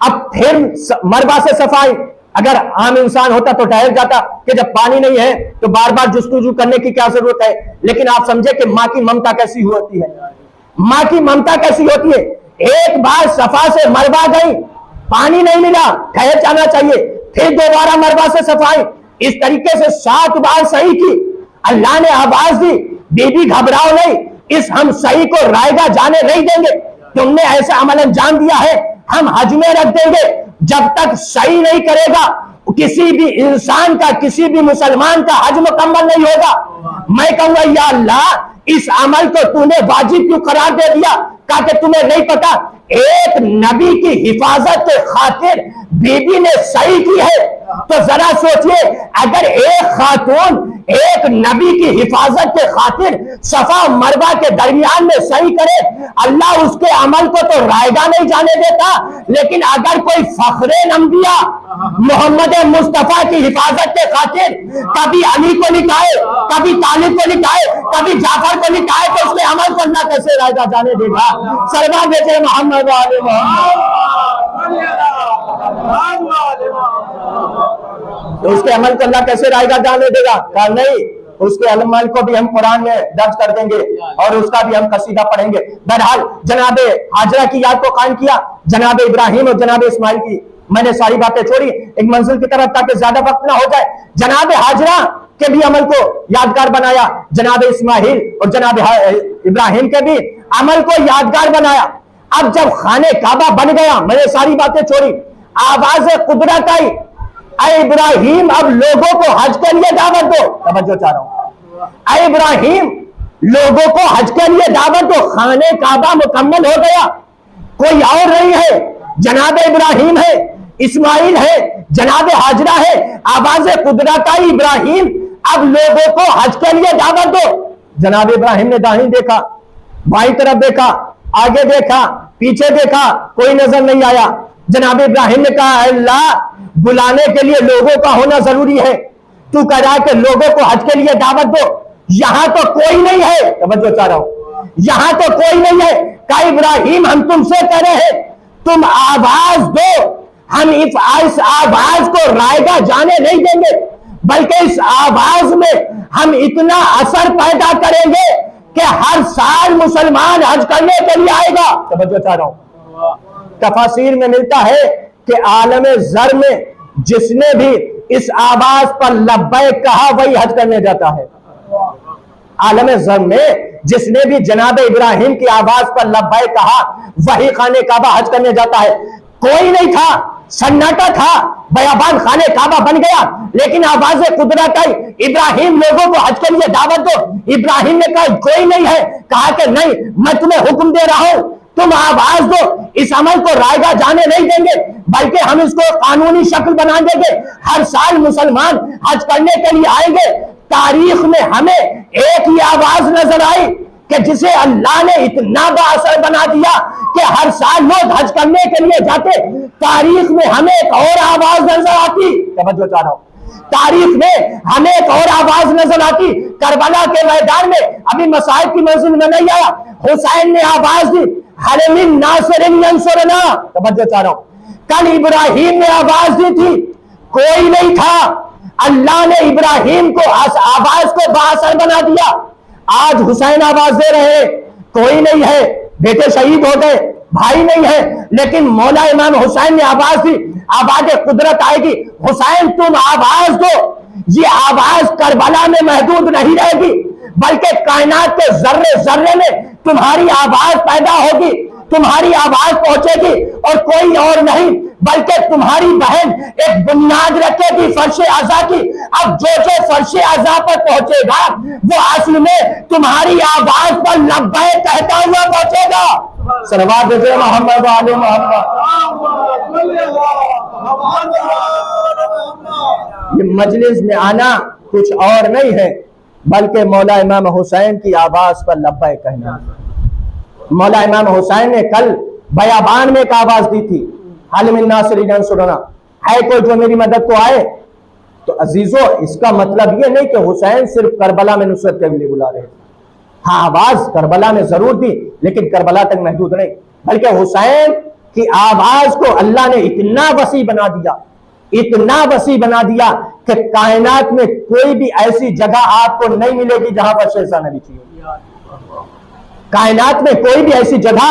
अब फिर मरवा से सफाई, अगर आम इंसान होता तो ठहर जाता कि जब पानी नहीं है तो बार बार जुस्तुजू करने की क्या जरूरत है। लेकिन आप समझे कि मां की ममता कैसी होती है, मां की ममता कैसी होती है। एक बार सफा से मरवा गई, पानी नहीं मिला, ठहर जाना चाहिए, फिर दोबारा मरवा से सफाई, इस तरीके से 7 बार सही की। अल्लाह ने आवाज दी, बीबी घबराओ नहीं, इस हम सही को रायगा जाने नहीं देंगे, तुमने ऐसा अमल अंजाम दिया है, हम हज में रख देंगे। जब तक सही नहीं करेगा किसी भी इंसान का, किसी भी मुसलमान का हज मुकम्मल नहीं होगा। मैं कहूंगा या अल्लाह, इस अमल को तूने वाजिब क्यों करार दे दिया? कहा कि तुम्हें नहीं पता, एक नबी की हिफाजत के खातिर बीबी ने सही की है। तो जरा सोचिए, अगर एक खातून एक नबी की हिफाजत के खातिर सफा मरवा के दरमियान में सही करे, अल्लाह उसके अमल को तो रायगा नहीं जाने देता। लेकिन अगर कोई फखरे नंबिया मोहम्मद मुस्तफा की हिफाजत के खातिर कभी अली को निकाहे, कभी तालिब को निकाहे, कभी जाफर को निकाहे, तो उसके अमल को अल्लाह कैसे रायगा जाने देगा? सरवा बेटे मोहम्मद वाले तो उसके अमल को अल्लाह कैसे रायगा जाने देगा? कहा नहीं, उसके अमल को भी हम कुरान में दर्ज कर देंगे और उसका भी हम कसीदा पढ़ेंगे। बहरहाल जनाबे हाजरा की याद को कायम किया, जनाबे इब्राहिम और जनाबे इस्माइल की मैंने सारी बातें छोड़ी एक मंजिल की तरफ ताकि ज्यादा वक्त ना हो जाए। जनाबे हाजरा के भी अमल को यादगार बनाया, जनाबे इस्माइल और जनाबे इब्राहिम के भी अमल को यादगार बनाया। अब जब खाने काबा बन गया, मैंने सारी बातें छोड़ी, आवाज कुदरत आई, अय इब्राहिम अब लोगों को हज के लिए दावत दो। तवज्जो चाह रहा हूं, अय इब्राहिम लोगों को हज के लिए दावत दो। खाने काबा मुकम्मल हो गया, कोई और नहीं है, जनाब इब्राहिम है, इस्माइल है, जनाब हाजरा है। आवाज कुदरत आई, इब्राहिम अब लोगों को हज के लिए दावत दो। जनाब इब्राहिम ने दाहिनी देखा, बाईं तरफ देखा, आगे देखा, पीछे देखा, कोई नजर नहीं आया। जनाब इब्राहिम ने कहा, अल्लाह बुलाने के लिए लोगों का होना जरूरी है, तू कह रहा है कि लोगों को हज के लिए दावत दो, यहां तो कोई नहीं है। तवज्जो चाह रहा हूं, यहां तो कोई नहीं है। कहा इब्राहिम हम तुमसे कह रहे हैं, तुम आवाज दो, हम इस आवाज को रायगा जाने नहीं देंगे, बल्कि इस आवाज में हम इतना असर पैदा करेंगे कि हर साल मुसलमान हज करने के लिए आएगा। तवज्जो चाह रहा हूं, तफासीर में मिलता है कि आलम ज़र में जिसने भी इस आवाज पर लब्बैक कहा वही हज करने जाता है। आलम ज़र में जिसने भी जनाब इब्राहिम की आवाज पर लब्बैक कहा वही खाने काबा हज करने जाता है। कोई नहीं था, सन्नाटा था, बयाबान खाने काबा बन गया, लेकिन आवाज कुदरत आई, इब्राहिम लोगों को हज के लिए दावत दो। इब्राहिम ने कहा कोई नहीं है। कहा कि नहीं, मैं तुम्हें हुक्म दे रहा हूं, तुम आवाज दो, इस अमल को रायगा जाने नहीं देंगे, बल्कि हम इसको कानूनी शक्ल बना देंगे। हर साल मुसलमान हज करने के लिए आएंगे। तारीख में हमें एक ही आवाज नजर आई कि जिसे अल्लाह ने इतना बाअसर बना दिया कि हर साल लोग हज करने के लिए जाते। तारीख में हमें एक और आवाज नजर आती, तवज्जो चाह रहा हूं, तारीख में हमें एक और आवाज नजर आती। करबला के मैदान में, अभी मसाइब की मंजिल में नहीं आया, हुसैन ने आवाज दी, हल मिन नासिरिन यंसुरना। तवज्जो चाह रहा हूं, कल इब्राहिम ने आवाज दी थी, कोई नहीं था, अल्लाह ने इब्राहिम को आवाज को बाअसर बना दिया। आज हुसैन आवाज दे रहे हैं, कोई नहीं है, बेटे शहीद हो गए, भाई नहीं है, लेकिन मौला इमाम हुसैन ने आवाज दी, आवाज कुदरत आएगी। हुसैन तुम आवाज दो, ये आवाज करबला में महदूद नहीं रहेगी, बल्कि कायनात के जर्रे जर्रे में तुम्हारी आवाज पैदा होगी, तुम्हारी आवाज पहुंचेगी, और कोई और नहीं बल्कि तुम्हारी बहन एक बुनियाद रखेगी फर्श आज़ा की। अब जो जो फर्श आज़ा पर पहुंचेगा वो असल में तुम्हारी आवाज पर लब्बैक कहता हुआ पहुंचेगा। सलवात भेजे मोहम्मद वाले मोहम्मद। ये मजलिस में आना कुछ और नहीं है बल्कि मौला इमाम हुसैन की आवाज पर लब्बैक कहना। मौला इमाम हुसैन ने कल बयाबान में एक आवाज दी थी, हाल मिन नासिरिन यंसुरना, है कोई जो मेरी मदद को आए। तो अजीजों, इसका मतलब ये नहीं कि हुसैन सिर्फ करबला में नुसरत के लिए बुला रहे थे। हाँ, आवाज करबला में जरूर दी, लेकिन करबला तक महदूद नहीं, बल्कि हुसैन की आवाज को अल्लाह ने इतना वसी बना दिया, इतना वसी बना दिया कि कायनात में कोई भी ऐसी जगह आपको नहीं मिलेगी जहां पर शेरशाह नबी चाहिए। कायनात में कोई भी ऐसी जगह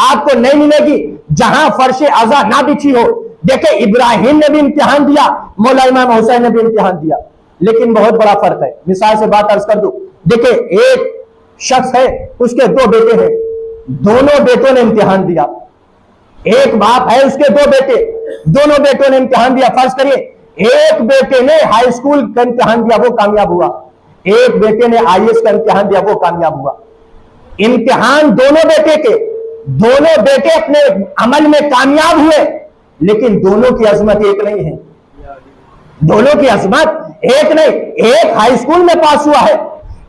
आपको नहीं मिलेगी जहां फर्शे अज़ा ना बिछी हो। देखे, इब्राहिम ने भी इम्तिहान दिया, मौला इमाम हुसैन ने भी इम्तिहान दिया, लेकिन बहुत बड़ा फर्क है। मिसाल से बात अर्ज कर दूं, देखे एक शख्स है, उसके दो बेटे हैं, दोनों बेटों ने इम्तिहान दिया। एक बाप है, उसके दो बेटे, दोनों बेटों ने इम्तिहान दिया। फर्ज करिए एक बेटे ने हाई स्कूल का इम्तिहान दिया, वो कामयाब हुआ, एक बेटे ने IAS का इम्तिहान दिया, वो कामयाब हुआ। इम्तिहान दोनों बेटे के, दोनों बेटे अपने अमल में कामयाब हुए, लेकिन दोनों की अजमत एक नहीं है। दोनों की अजमत एक नहीं। एक हाई स्कूल में पास हुआ है,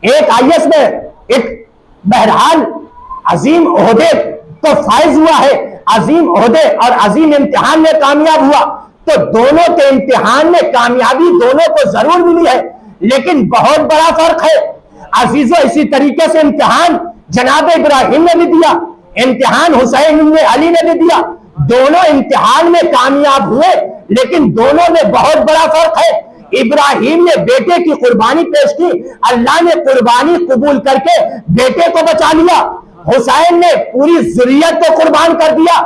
एक IAS में, एक बहरहाल अजीम ओहदे तो फायज हुआ है, अजीम ओहदे और अजीम इम्तिहान में कामयाब हुआ। तो दोनों के इम्तिहान में कामयाबी दोनों को जरूर मिली है, लेकिन बहुत बड़ा फर्क है अजीजों। इसी तरीके से इम्तिहान जनाब इब्राहिम ने भी दिया, इम्तिहान हुसैन इब्न अली ने भी दिया, दोनों इम्तिहान में कामयाब हुए, लेकिन दोनों में बहुत बड़ा फर्क है। इब्राहिम ने बेटे की कुर्बानी पेश की, अल्लाह ने कुर्बानी कबूल करके बेटे को बचा लिया। हुसैन ने पूरी ज़ुर्रियत को कुर्बान कर दिया।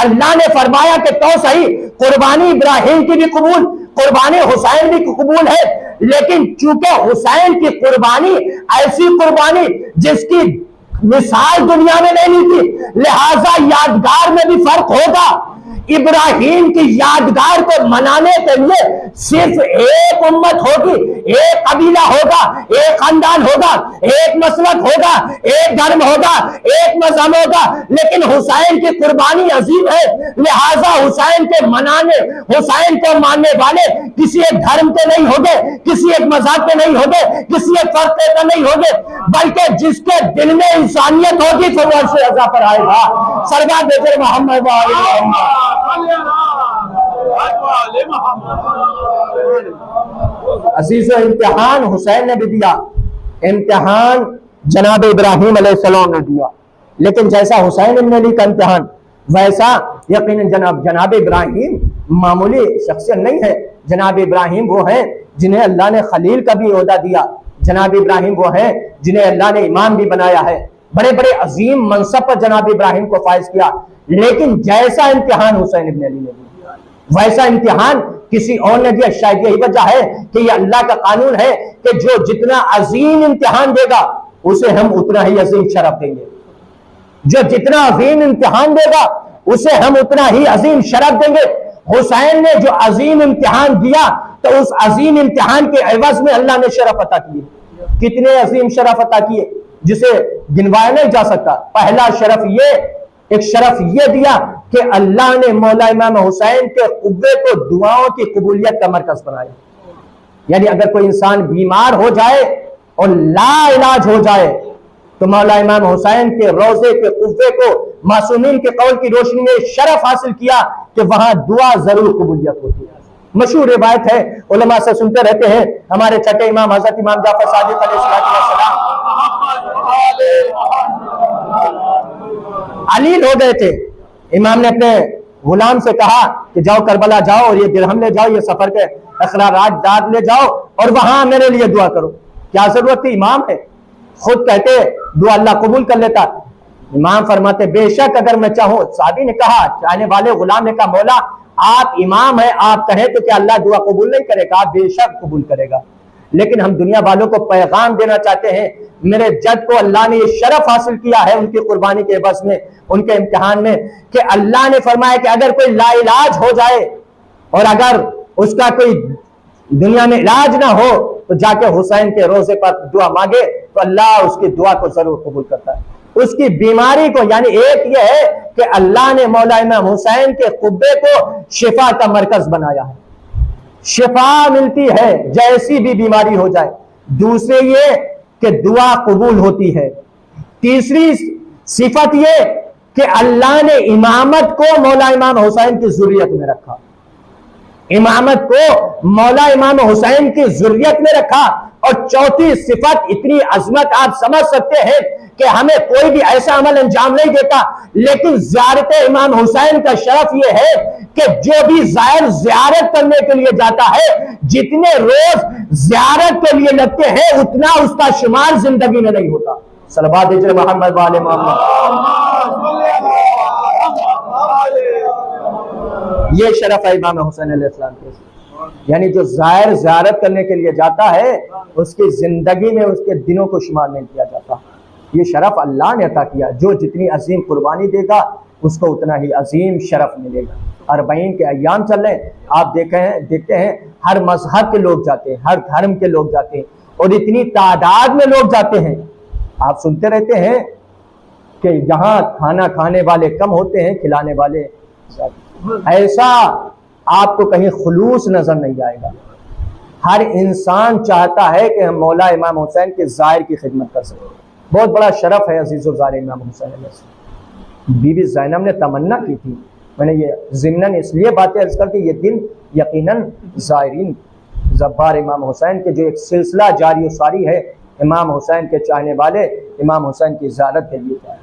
अल्लाह ने फरमाया कि तो सही, कुर्बानी इब्राहिम की भी कबूल, कुर्बानी हुसैन भी कबूल है, लेकिन चूंकि हुसैन की कुर्बानी ऐसी कुर्बानी जिसकी मिसाल दुनिया में नहीं थी, लिहाजा यादगार में भी फर्क होगा। इब्राहिम की यादगार को मनाने के लिए सिर्फ एक उम्मत होगी, एक कबीला होगा, एक खानदान होगा, एक मसलक होगा, एक धर्म होगा, एक मजहब होगा, लेकिन हुसैन की कुर्बानी अजीम है। लिहाजा हुसैन के मनाने, हुसैन को मानने वाले किसी एक धर्म के नहीं होंगे, किसी एक मजहब के नहीं होंगे, किसी एक फर्क के नहीं होंगे, बल्कि जिसके दिल में इंसानियत होगी तो वो अर्श अज़ा पर आएगा। सरकार बेटे मोहम्मद अजीज़ो, इम्तिहान हुसैन ने भी दिया, इम्तिहान जनाब इब्राहिम अलैहिस्सलाम ने दिया, लेकिन जैसा हुसैन इब्न अली का इम्तिहान, वैसा यकीनन जनाब इब्राहिम मामूली शख्सियत नहीं है। जनाब इब्राहिम वो है जिन्हें अल्लाह ने खलील का भी ओहदा दिया, जनाब इब्राहिम वो है जिन्हें अल्लाह ने इमाम भी बनाया है, बड़े बड़े अजीम मनसब पर जनाब इब्राहिम को फाइज किया। लेकिन जैसा इम्तिहान हुसैन इब्न अली ने दिया, वैसा इम्तिहान किसी और ने दिया। शायद यही वजह है कि यह अल्लाह का कानून है कि जो जितना अजीम इम्तिहान देगा उसे हम उतना ही अजीम शरफ देंगे, जो जितना अजीम इम्तिहान देगा उसे हम उतना ही अजीम शरफ देंगे। हुसैन ने जो अजीम इम्तिहान दिया तो उस अजीम इम्तिहान के एवज में अल्लाह ने शरफ अता किए। कितने अजीम शरफ अता किए जिसे गिनवाया नहीं जा सकता। पहला शरफ ये, एक शरफ ये दिया कि अल्लाह ने मौला इमाम हुसैन के कुब्बे को दुआओं की कबूलियत का मरकज बनाया। यानी अगर कोई इंसान बीमार हो जाए और ला इलाज हो जाए तो मौला इमाम हुसैन के रोजे के कुब्बे को मासूमीन के कौल की रोशनी में शरफ हासिल किया कि वहां दुआ जरूर कबूलियत होती है। मशहूर रिवायत है, उलमा से सुनते रहते हैं, हमारे छठे इमाम हजरत इमाम जाफर सादिक अलैहिस्सलाम अलील हो गए थे। इमाम ने अपने गुलाम से कहा कि जाओ करबला जाओ और ये दिरहम ले जाओ, ये सफर के अखरारात दाद ले जाओ और वहां मेरे लिए दुआ करो। क्या जरूरत थी? इमाम है, खुद कहते दुआ अल्लाह कबूल कर लेता। इमाम फरमाते बेशक अगर मैं चाहूं, सादी ने कहा, चाहने वाले गुलाम ने कहा मौला आप इमाम है, आप कहें तो क्या अल्लाह दुआ कबूल नहीं करेगा? आप बेशक कबूल करेगा, लेकिन हम दुनिया वालों को पैगाम देना चाहते हैं, मेरे जद को अल्लाह ने ये शरफ हासिल किया है उनकी कुर्बानी के बस में, उनके इम्तिहान में, कि अल्लाह ने फरमाया कि अगर कोई लाइलाज हो जाए और अगर उसका कोई दुनिया में इलाज ना हो तो जाके हुसैन के रोजे पर दुआ मांगे तो अल्लाह उसकी दुआ को जरूर कबूल करता है। उसकी बीमारी को, यानी एक ये है कि अल्लाह ने मौला इमाम हुसैन के कुब्बे को शिफा का मरकज बनाया है, शिफा मिलती है जैसी भी बीमारी हो जाए। दूसरे ये कि दुआ कबूल होती है। तीसरी सिफत ये कि अल्लाह ने इमामत को मौला इमाम हुसैन की जुर्रियत में रखा, इमामत को मौला इमाम हुसैन की जुर्रियत में रखा। और चौथी सिफत, इतनी अजमत आप समझ सकते हैं कि हमें कोई भी ऐसा अमल अंजाम नहीं देता, लेकिन ज़ियारत इमाम हुसैन का शरफ यह है कि जो भी ज़ायर ज़ियारत करने के लिए जाता है, जितने रोज ज़ियारत के लिए लगते हैं उतना उसका शुमार जिंदगी में नहीं होता। सलवात दीजिए मोहम्मद वाले मोहम्मद। ये शरफ है इमाम हुसैन अलैहिस्सलाम के, यानी जो ज़ायर ज़ियारत करने के लिए जाता है उसकी जिंदगी में उसके दिनों को शुमार नहीं किया जाता। ये शरफ अल्लाह ने अता किया। जो जितनी अजीम कुर्बानी देगा उसको उतना ही अजीम शरफ मिलेगा। अरबईन के अय्याम चल रहे हैं, आप देखते हैं हर मजहब के लोग जाते हैं, हर धर्म के लोग जाते हैं, और इतनी तादाद में लोग जाते हैं। आप सुनते रहते हैं कि यहाँ खाना खाने वाले कम होते हैं, खिलाने वाले ज्यादा। ऐसा आपको कहीं खुलूस नजर नहीं आएगा। हर इंसान चाहता है कि हम मौला इमाम हुसैन के ज़ाहिर की खिदमत कर सकें। बहुत बड़ा शरफ है अजीज़ो ज़ाहिर इमाम हुसैन अलैहिस्सलाम। बीबी ज़ैनब ने तमन्ना की थी, मैंने ये ज़िम्नन इसलिए बातें अर्ज़ करती, ये दिन यकीनन ज़ाहिरीन ज़ब्बार इमाम हुसैन के जो एक सिलसिला जारी सारी है, इमाम हुसैन के चाहने वाले इमाम हुसैन की ज़ियारत के लिए जाए।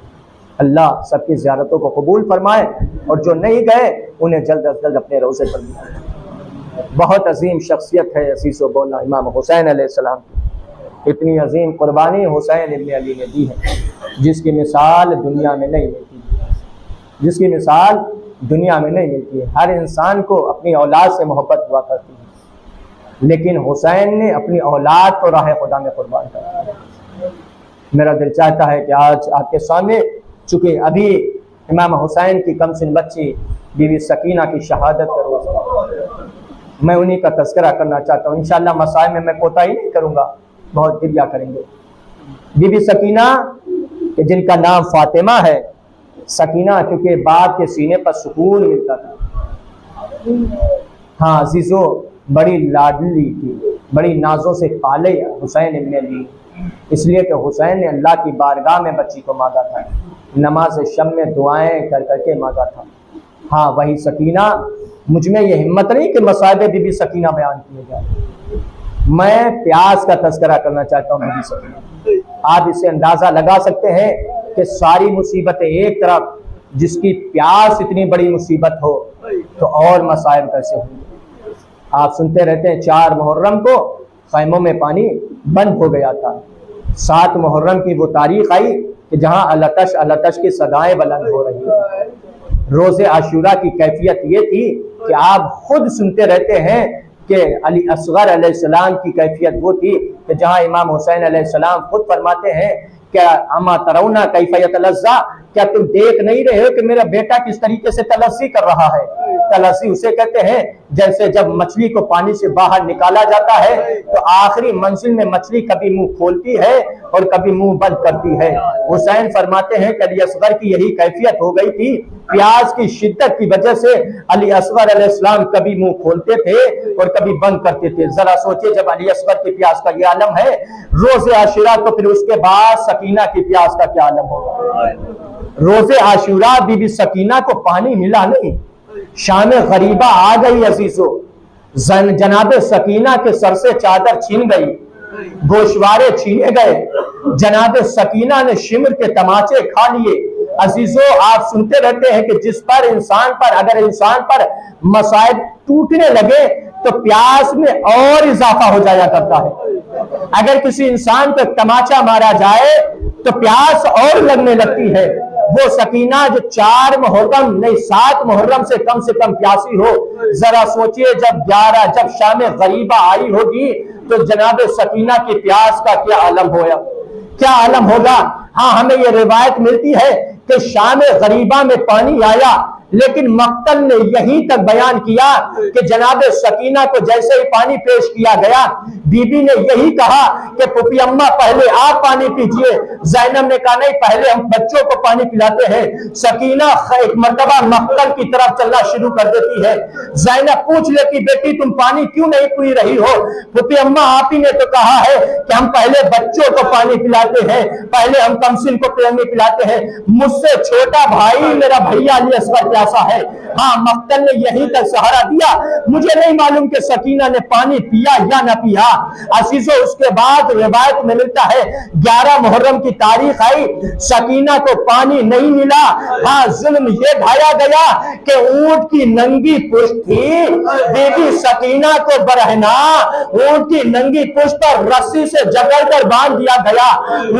अल्लाह सबकी ज़ियारतों को कबूल फरमाए, और जो नहीं गए उन्हें जल्द अज जल्द अपने रोज़े पर बुलाए। बहुत अजीम शख्सियत है असीसो बोला इमाम हुसैन अलैहिस्सलाम की। इतनी अजीम कुर्बानी हुसैन इब्न अली ने दी है जिसकी मिसाल दुनिया में नहीं मिलती, जिसकी मिसाल दुनिया में नहीं मिलती है। हर इंसान को अपनी औलाद से मोहब्बत हुआ करती है, लेकिन हुसैन ने अपनी औलाद को राह खुदा में कुर्बान कर दिया। मेरा दिल चाहता है कि आज आपके सामने, चूँकि अभी इमाम हुसैन की कमसिन बच्ची बीबी सकीना की शहादत का रोज़, मैं उन्हीं का तज़किरा करना चाहता हूँ। इंशाअल्लाह मसाइल में मैं कोताही नहीं करूँगा, बहुत गिरिया करेंगे। बीबी सकीना कि जिनका नाम फातिमा है, सकीना क्योंकि बाप के सीने पर सुकून मिलता था। हाँ अजीज़ो, बड़ी लाडली थी, बड़ी नाजों से पाले हुसैन इब्न अली, इसलिए कि हुसैन ने अल्लाह की बारगाह में बच्ची को मांगा था, नमाज शब में दुआएं कर करके मांगा था। हाँ वही सकीना, मुझ में ये हिम्मत नहीं कि मसाइब बीबी सकीना बयान किए जाए, मैं प्यास का तज़किरा करना चाहता हूँ बीबी सकीना। आप इससे अंदाज़ा लगा सकते हैं कि सारी मुसीबतें एक तरफ, जिसकी प्यास इतनी बड़ी मुसीबत हो तो और मसाइब कैसे होंगे। आप सुनते रहते हैं 4 मुहर्रम को खैमों में पानी बंद हो गया था। 7 मुहर्रम की वो तारीख आई कि जहाँ अलतश अलतश की सदाएं बुलंद हो रही है। रोज़े आशूरा की कैफियत ये थी कि आप खुद सुनते रहते हैं कि अली असगर अलैहिस्सलाम की कैफियत वो थी कि जहाँ इमाम हुसैन अलैहिस्सलाम खुद फरमाते हैं क्या अमा तरौना कैफियत लज्जा, क्या तुम देख नहीं रहे हो कि मेरा बेटा किस तरीके से तलस्सी कर रहा है। तलस्सी उसे कहते हैं जैसे जब मछली को पानी से बाहर निकाला जाता है तो आखिरी मंजिल में मछली कभी मुंह खोलती है और कभी मुंह बंद करती है। हुसैन फरमाते हैं कि अली असगर की यही कैफियत हो गई थी। प्यास की शिद्दत की वजह से अली असगर अलैहिस्सलाम कभी मुंह खोलते थे और कभी बंद करते थे। जरा सोचिए, जब अली असगर की प्यास का ये आलम है रोज़े आशूरा, तो फिर उसके बाद सकीना की प्यास का क्या आलम होगा। रोज़े आशूरा बीबी सकीना को पानी मिला नहीं, शाम गरीबा आ गई अजीजो, जनाबे सकीना के सर से चादर छीन गई, गोशवारे छीने गए, जनाबे सकीना ने शिमर के तमाचे खा लिए। अजीजो आप सुनते रहते हैं कि जिस पर इंसान पर, अगर इंसान पर मसाइब टूटने लगे तो प्यास में और इजाफा हो जाया करता है। अगर किसी इंसान को तमाचा मारा जाए तो प्यास और लगने लगती है। वो सकीना जो 4 मुहर्रम नहीं 7 मुहर्रम से कम प्यासी हो, जरा सोचिए जब शाम गरीबा आई होगी तो जनाब सकीना की प्यास का क्या आलम होगा, क्या आलम होगा। हाँ हमें ये रिवायत मिलती है कि शाम गरीबा में पानी आया, लेकिन मक्तल ने यहीं तक बयान किया कि जनाब सकीना को जैसे ही पानी पेश किया गया, बीबी ने यही कहा कि पुपी अम्मा पहले आप पानी पीजिए। ज़ैनब ने कहा नहीं, पहले हम बच्चों को पानी पिलाते हैं। सकीना एक मर्तबा मक्तल की तरफ चलना शुरू कर देती है। ज़ैनब पूछ लेती, बेटी तुम पानी क्यों नहीं पी रही हो? पुपी अम्मा आप ही ने तो कहा है कि हम पहले बच्चों को पानी पिलाते हैं, पहले हम कमसिन को पानी पिलाते हैं, मुझसे छोटा भाई मेरा भैया अली असगर प्यासा है। हाँ, मक्तल ने यहीं तक सहारा दिया। मुझे नहीं मालूम कि सकीना ने पानी पिया या ना पिया। असीसो उसके बाद रिवायत में मिलता है 11 मुहर्रम की तारीख आई, सकीना को पानी नहीं मिला। हाँ, जुल्म ये ढाया गया कि ऊंट की नंगी पुष्ट थी, बीबी सकीना को बरहना ऊंट की नंगी पुष्ट पर रस्सी से जकड़कर बांध दिया गया,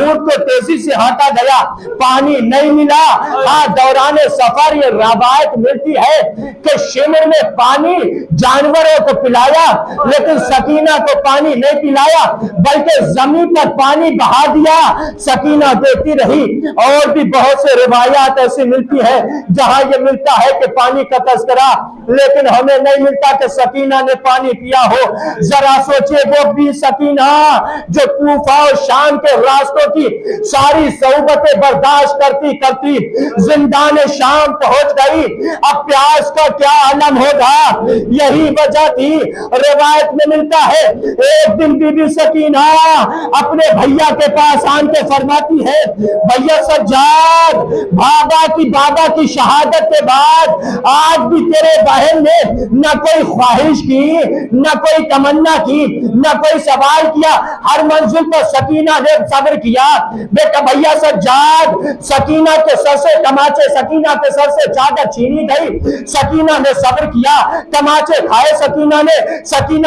ऊंट को तेजी से हाँका गया, पानी नहीं मिला। हाँ, दौरान सफर ये रवायत मिलती है कि शिमर में पानी जानवरों को पिलाया, लेकिन सकीना को पानी नहीं पिलाया, बल्कि जमीन पर पानी बहा दिया। सकीना देती रही। और भी बहुत से रिवायात ऐसी मिलती है जहां ये मिलता है कि पानी का तस्करा, लेकिन हमें नहीं मिलता कि सकीना ने पानी पिया हो। जरा सोचिए, वो भी सकीना जो कूफा और शाम के रास्तों की सारी सौबतें बर्दाश्त करती करती जिंदान शाम पहुंच गई, अब प्यास का क्या आलम होगा। यही वजह थी। रिवायत में मिलता है एक दिन बीबी सकीना अपने भैया के पास आके फरमाती है, भैया सज्जाद, बाबा की शहादत के बाद आज भी तेरे बहन ने न कोई ख्वाहिश की, न कोई तमन्ना की, न कोई सवाल किया, हर मंजिल पर सकीना ने सब्र किया। बेटा भैया सज्जाद, सकीना के सर से तमाचे, सकीना के सर से चादर छीनी गई, सकीना ने सब्र किया, तमाचे खाए सकीना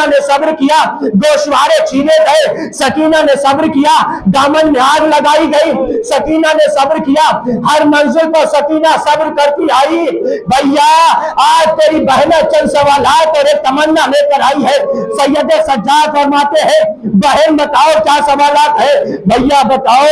ने सब्र किया, गोशवारे छीने गए, सकीना ने सब्र किया, दामन में आग लगाई गई, सकीना ने सब्र किया, हर मंजिल पर सकीना सब्र करती आई। भैया आज तेरी बहन चंद सवालात और एक तमन्ना लेकर आई है। सैयद सज्जाद फरमाते हैं, बहन बताओ क्या सवालात है? भैया बताओ,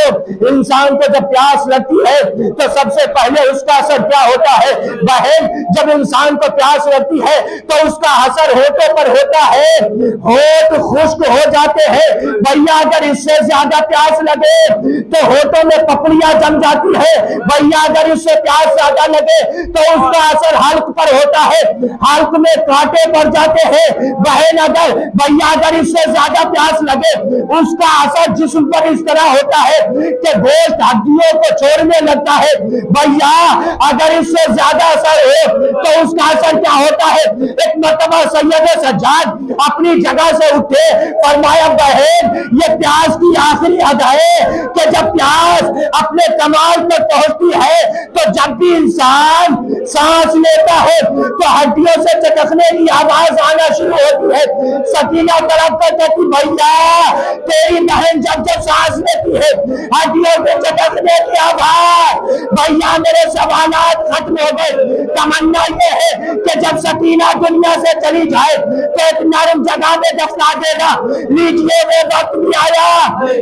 इंसान को जब प्यास लगती है तो सबसे पहले उसका असर क्या होता है? बहन, जब इंसान को प्यास लगती है तो उसका असर होठों पर होता है, होठ खुश्क हो जाते हैं। भैया अगर इससे ज्यादा प्यास लगे तो होठों में पपड़ियां जम जाती है। भैया अगर इससे प्यास ज्यादा लगे तो उसका असर हल्क पर होता है, हल्क में कांटे पड़ जाते हैं। बहन अगर इससे ज्यादा प्यास लगे उसका असर जिस्म पर इस तरह होता है कि गोश्त हड्डियों को छोड़ने लगता है। भैया अगर इससे ज्यादा असर हो तो उसका असर क्या होता है? एक मर्तबा सैयद सज्जाद अपनी जगह से उठे, फरमाया बहन ये प्यास की आखिरी हद है कि जब प्यास अपने कमाल पर पहुंचती है तो जब भी इंसान सांस लेता है तो हड्डियों से चटकने की आवाज आना शुरू होती है। सकीना तरफ कर कहती, भैया तेरी बहन जब जब सांस लेती है हड्डियों से चटकने की आवाज। भैया मेरे सवालात खत्म हो गए। तमन्ना ये है कि जब सकीना दुनिया से चली जाए तो एक नरम जगह में दफना देगा। लीजिए वो वक्त भी आया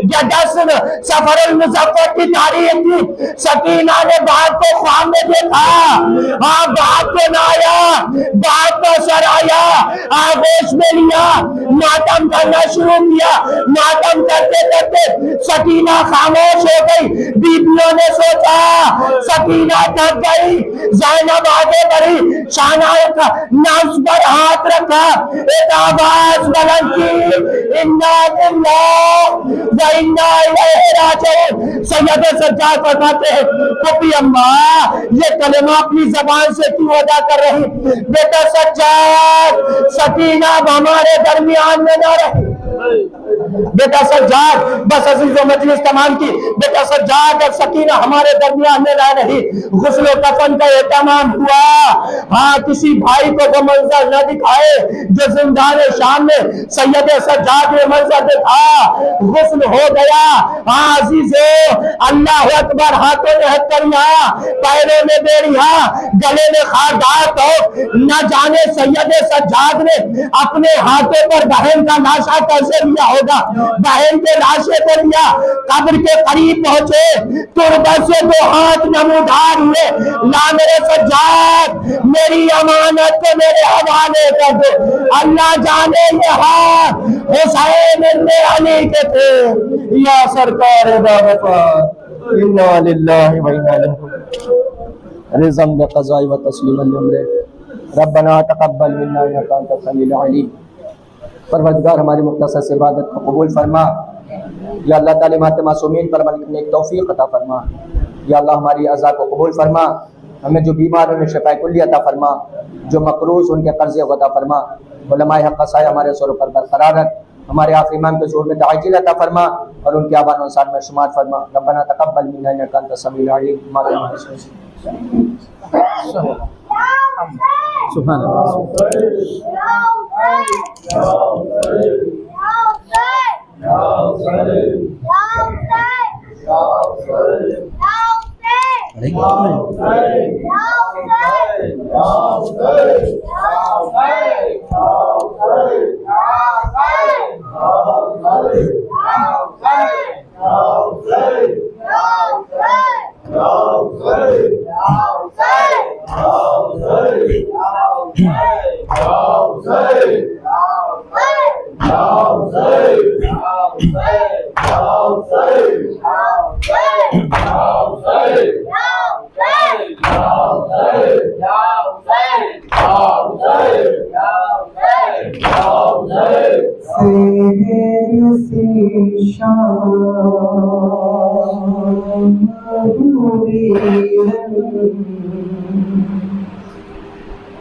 जब 10 सफरुल मुज़फ़्फ़र की तारीख थी, सकीना ने बाप को ख्वाब में देखा। हाँ, बाप को ना आया, बाप को सर आया, आगोश में लिया, मातम करना शुरू किया। मातम करते करते सकीना खामोश हो गई। बीबियों ने सोचा सकीना थक गई। ज़ैनब आगे बढ़ी, शानाए का नफ्स पर हाथ रखा, एक आवाज बुलंद की, इन्ना लिल्लाह व इन्ना इलैहि राजिऊन। सैयद सज्जाद फरमाते हैं, पुपी अम्मा ये कलमा अपनी जबान से क्यों अदा कर रही? बेटा सज्जाद, सकीना हमारे दरमियान में न रही। बेटा सज्जाद, बस अजीज़ मजलिस तमाम की, बेटा सज्जाद और सकीना हमारे दरमियान में रह रही। गुस्ल कफन का एहतमाम हुआ। हाँ, किसी भाई को वो मंजर न दिखाए जो जिंदान शाम में सैयद सज्जाद ने मंजर देखा। गुस्ल हो गया। हाँ अजीजो, अल्लाह अकबर, हाथों में हथकड़ियां, पैरों में बेड़ियां, गले में खारदार हो। न जाने सैयद सज्जाद ने अपने हाथों पर बहन का लाशा कैसे लिया होगा। फरमा। बहन के लाशे को लिया, कब्र के करीब पहुंचे, तुरबत से 2 हाथ नमूदार हुए, ला मेरे सज्जाद मेरी अमानत को मेरे हवाले कर दो। अल्लाह जाने ये हाथ हुसैन इब्ने अली के थे। या सरकार वफा, इन्ना लिल्लाहि व इन्ना इलैहि रिज़म ब क़ज़ाई व तस्लीमन लिअमरे, रब्बना तक़ब्बल मिन्ना इन्नका अंतस समीउल अलीम। परवरदिगार हमारी मुख्तसर से इबादत को कबूल फरमा। या अल्लाह तालिमात मासूमीन पर अमल करने की तौफीक अता फरमा। या अल्लाह हमारी अज़ा को कबूल फरमा। हमें जो बीमार उन्हें शफ़ा कुल्ली अता फरमा, जो मक़रूज़ उनके कर्ज़े को अता फरमा। उलमाए हक़ साय हमारे सरों पर बरक़रार रख। हमारे आखिरी इमाम के ज़ुहूर में ताजिल अता फरमा और उनके आबान और साल में शुमार फरमा। रब्बना तक़ब्बल मिन्ना इन्नका अंतस समीउल अलीम। सुभान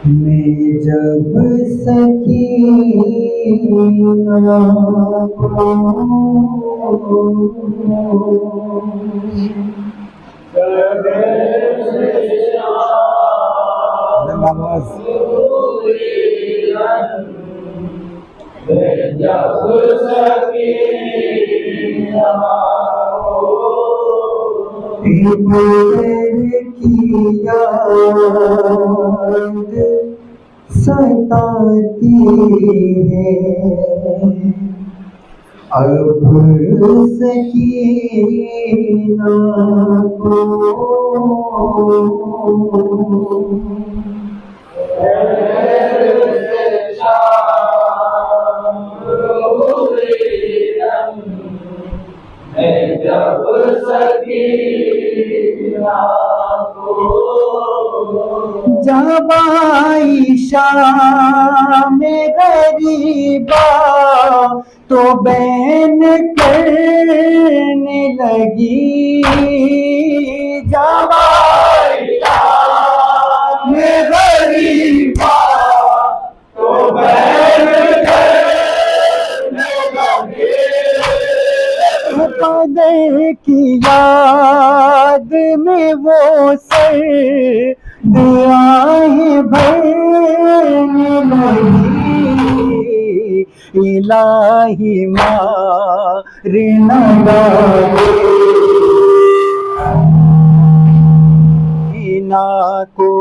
मैं जब सकीना सताती है अब सकीना को जब आइशा में गरीबा तो बैन करने लगी। जब आइशा में गरीबा तो बैन करने लगी। कदर की याद में वो सर दुआएं भरने लगी। इलाही मारे न ना को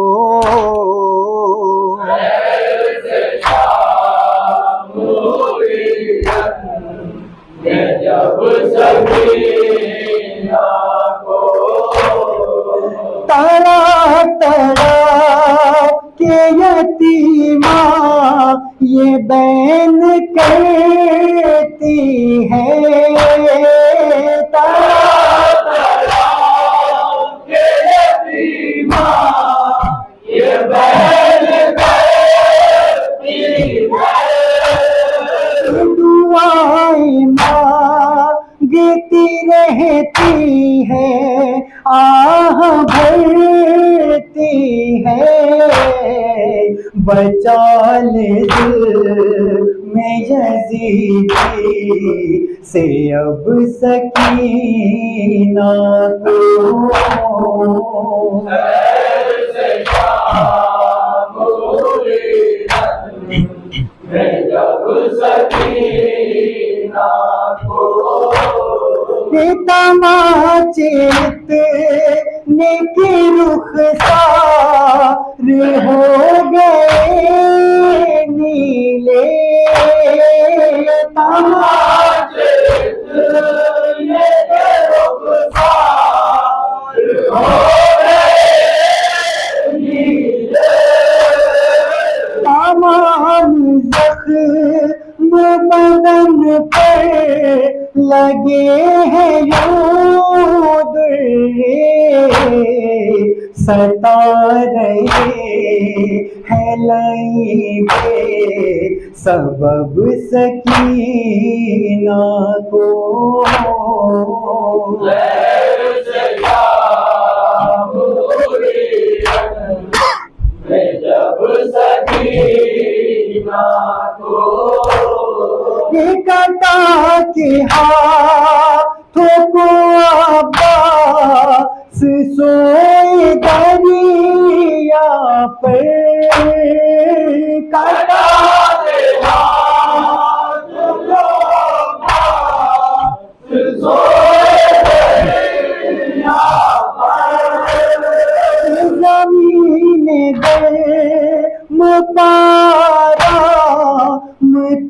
तारा तारा के यतीमा ये बैन करती है। तारा तारा के यतीमा ये बैन करती है। दुआएं मांगती रहती है, आह भरती है। बचा ले दिल में यजीदी से अब सकीना को। तमाचित नेकी रुखसार हो गए नीले। तमाचित बदन पर लगे हैं यूं दुर्रे सता रहे हैं लई पे सबब सकीना को जब सकीना को कटा के हाथों को अब्बास सोए दरिया पर कटा के हाथों को अब्बास सोए दरिया पर ज़मीन दे मुपारा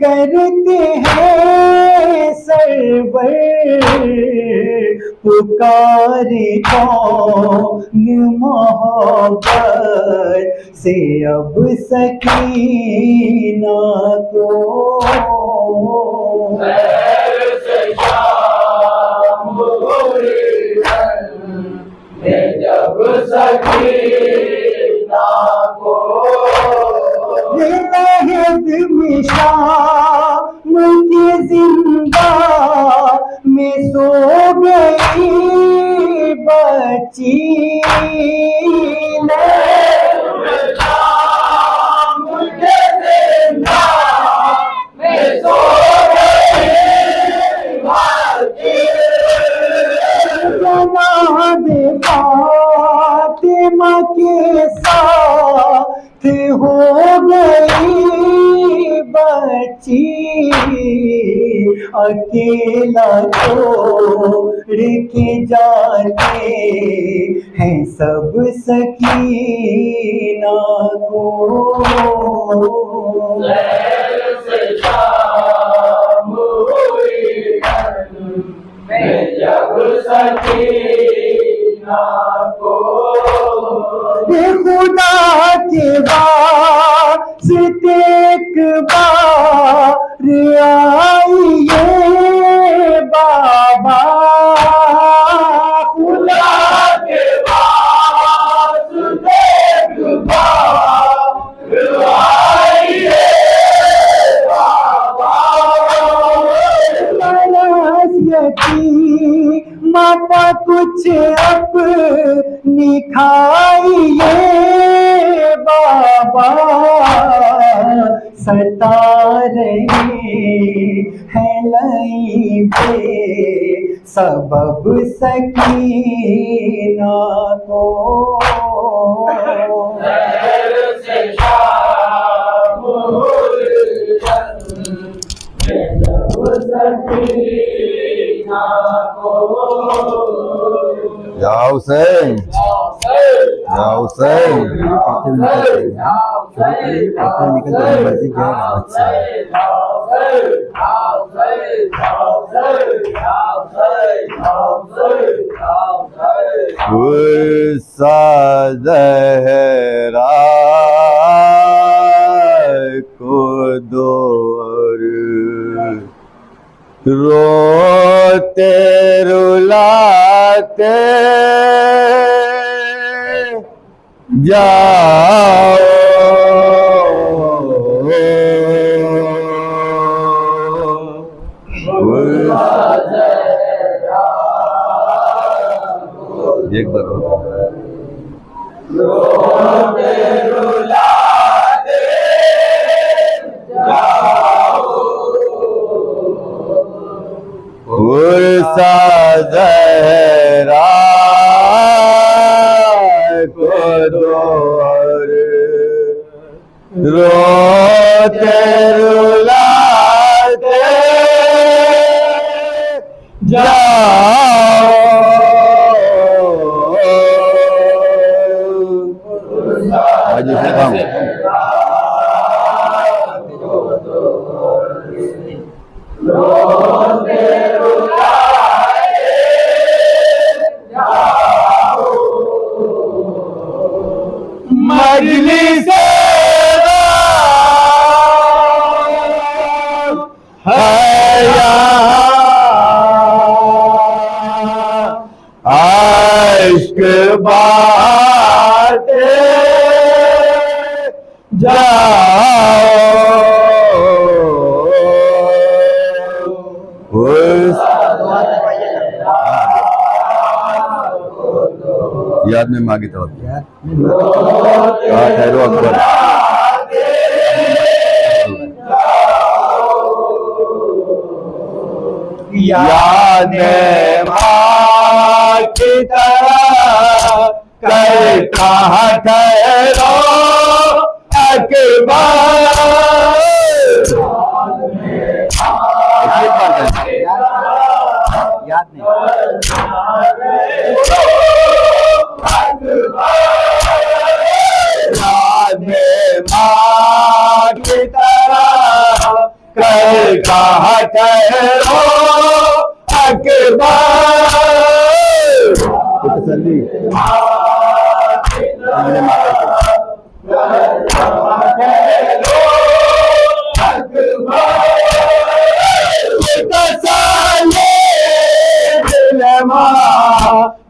करते हैं सरवर पुकारे कौन मोहब्बत से अब सकीना को जब सकीना को लहद में शाम की जिंदा में सो गई बच्ची लहद में शाम की जिंदा में सो गई बच्ची जनाब फातिमा के साथ हो गई बच्ची अकेला छोड़ के जाते हैं सब सकीना को जब सकीना को खुदा के वास्ते एक बार आइए बाबा खुदा के वास्ते एक बार आइए बाबा माता कुछ अपनी खाइए बाबा सता रही है लई पे सबब सकीना को या हुसैन या हुसैन ज़हरा को दो रोते रुलाते जाओ एक बार ज़हरा को दो रोते रुलाते जाओ आज मजलिस इश्क बाटे जाओ उस याद में मांगी तो ठहरो अकबर याद माँ की तरह करता ठहरो याद नहीं माँ की तरह करता ठहरो अकबर तसल्ली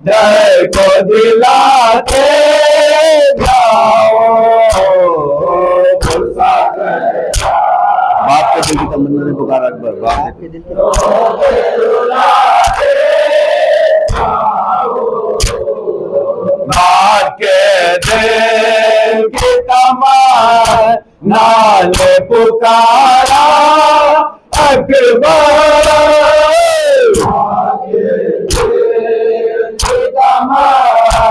डर को दिलाते जाओ बाप के दिल की तमन्ना ने पुकारा अकबर बाप के दिल की बाप के दिल की तमन्ना ने पुकारा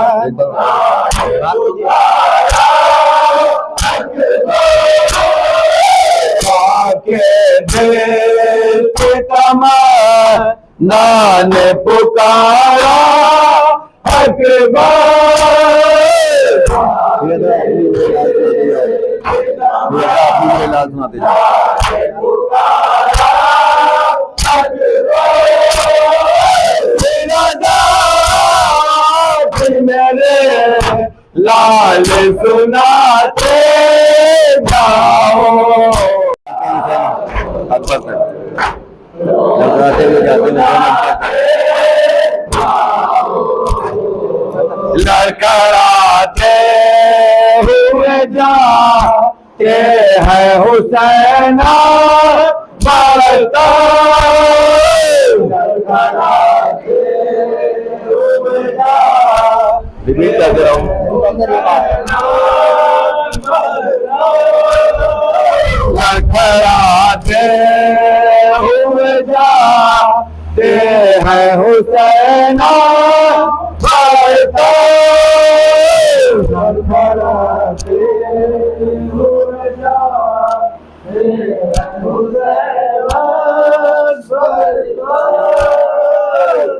अकबर नान पुकारा अकबर लाल सुनाते मेरे लाल सुनाते जाओ अकबर से लड़खड़ाते हुए जाते लड़खड़ाते हुए जाते हैं हुसैना बढ़ता रिपीट करते रहो लड़खड़ाते हुए जाते हैं हुसैना बढ़ता लड़खड़ाते हुए जाते हैं हुसैना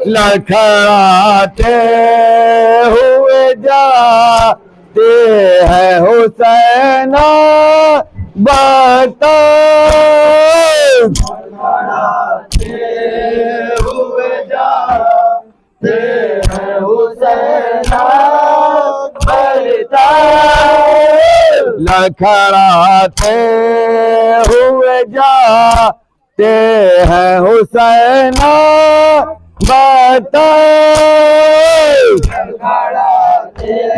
लड़खड़ाते हुए जाते हैं हुसैना बढ़ता हुए जाते हैं हुसैना बढ़ता लड़खड़ाते हुए जाते हैं हुसैना बढ़ता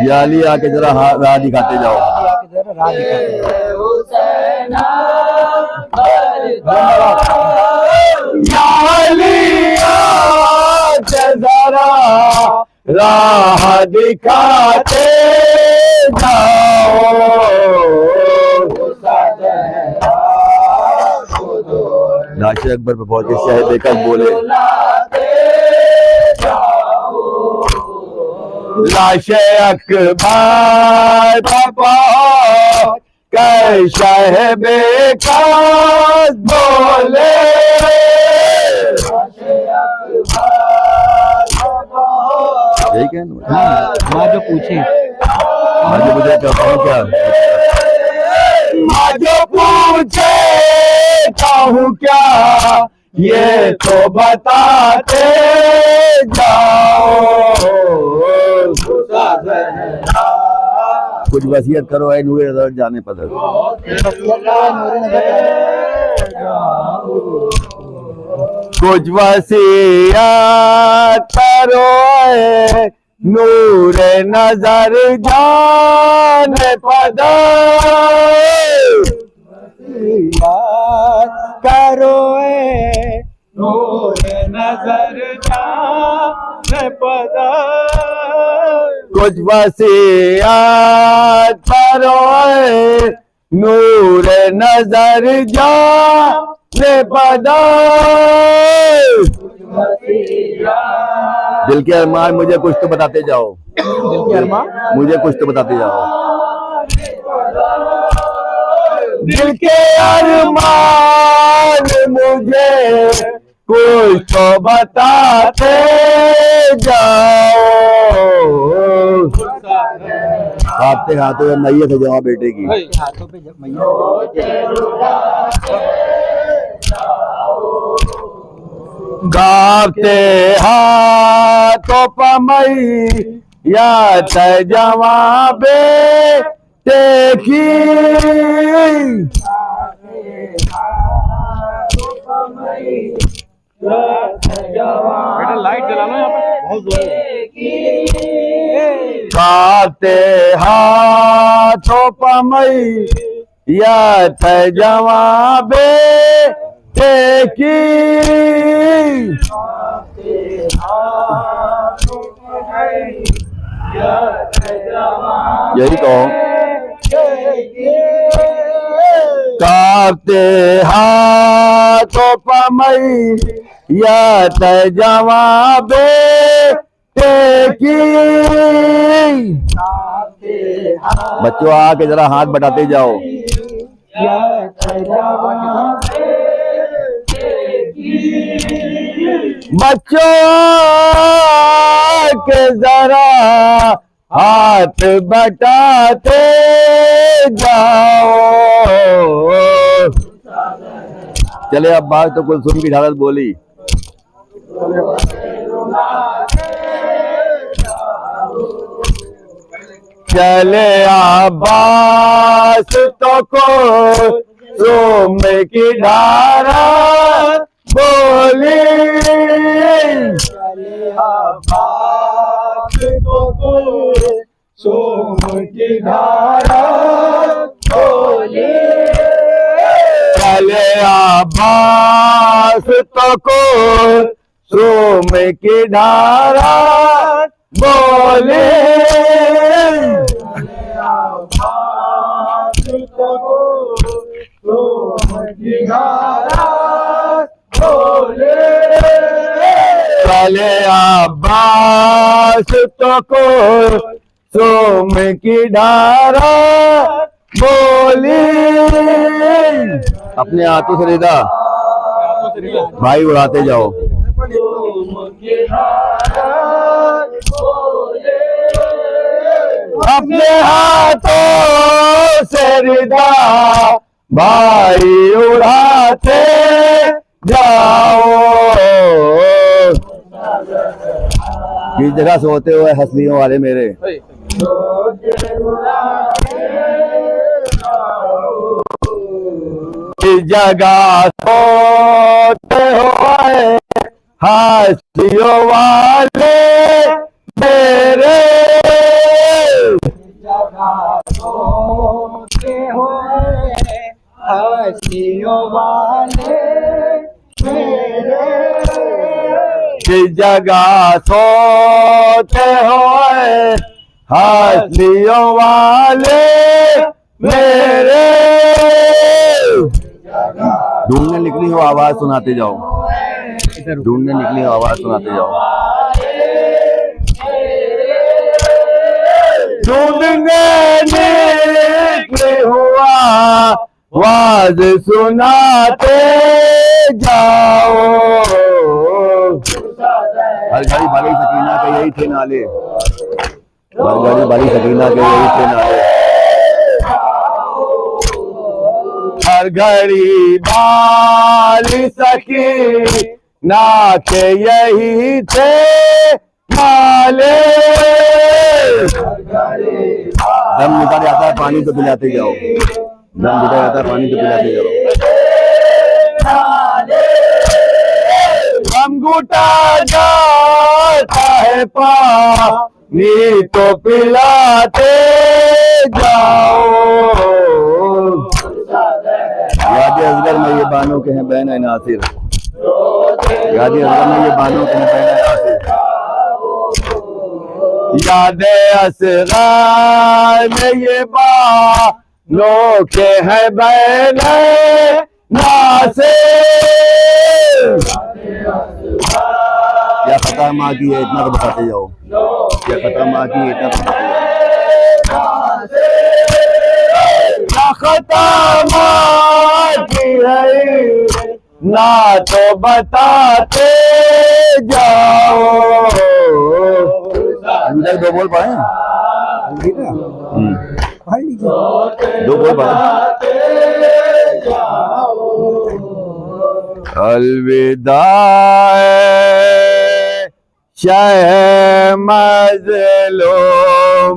याली आके जरा राह दिखाते जाओ जरा राह दिखाते जाओ लाशे अकबर पे पहुंचे शायद देखकर बोले लाशे अकबर कर शाह बेकास बोले यही कहना जो पूछे मुझे क्या जो पूछे कहूँ क्या ये तो बताते जाओ कुछ वसीयत करो है नूरे नजर जाने पर कुछ वसीयत करो ऐ नूर नजर जान पदा, करो नूर नजर जान पदा, कुछ वसीयत करो ऐ नूर नजर जान पदा। दिल के अरमान मुझे कुछ तो बताते जाओ, दिल के अरमान मुझे कुछ तो बताते जाओ। दिल के अरमान मुझे कुछ तो बताते जाओ। हाथते हाथों में मैयत है जमा बेटे की। हाथों पे जब मैया गाते हाथों पमई या तजवा बेटे की। बेटा लाइट जलाना यहाँ पे बहुत जोर है। गाते हाथों पमई या तजवा बेटे की। यही कहो। काते हाथों पमई या तजवा बेटे की। बच्चों आके जरा हाथ बढ़ाते जाओ। बच्चों के जरा हाथ बटाते जाओ। चले अब बात तो कुलसुम की हालत बोली। चले अब्बास तो को सोम की धारा बोली। सोम की धारा बोली। चले अब्बास तो को सोम की धारा बोले। चले अब्बास तो को सोम की धारा बोली। अपने हाथों से रिदा भाई उड़ाते जाओ। अपने हाथों से रिदा भाई उड़ाते जाओ। किस जगह सोते हुए हंसलियों वाले मेरे। किस जगह सोते हुए हंसलियों वाले मेरे। हंसियों वाले मेरे। किस जगह सोते हुए हंसलियों वाले मेरे। ढूंढने निकली हो आवाज सुनाते जाओ। ढूंढने निकली हो आवाज सुनाते जाओ। ढूंढने निकली हुआ आवाज सुनाते जाओ। हर घड़ी बाली सकीना के यही थे नाले। हर घड़ी बाली सकीना के यही थे नाले। हर घड़ी बाली सकीना के यही थे नाले। दम निकल जाता है पानी तो पिलाते जाओ। दम निकल जाता है पानी तो पिलाते जाओ। घुटा जाता है पानी तो पिलाते जाओ। गाजी असगर में ये बानों के हैं बहन है नासिर, गाजी असगर में ये बानों के हैं बहन है नासिर। यादे असगर में ये बानों के हैं बहन है नासिर। क्या खता माँ की है इतना तो बताते जाओ, क्या खता माँ की है इतना तो बताते जाओ। क्या खता माँ की है ना तो बताते जाओ। अंदर दो बोल पाए दो बोल पाए। अलविदा शाह मजलो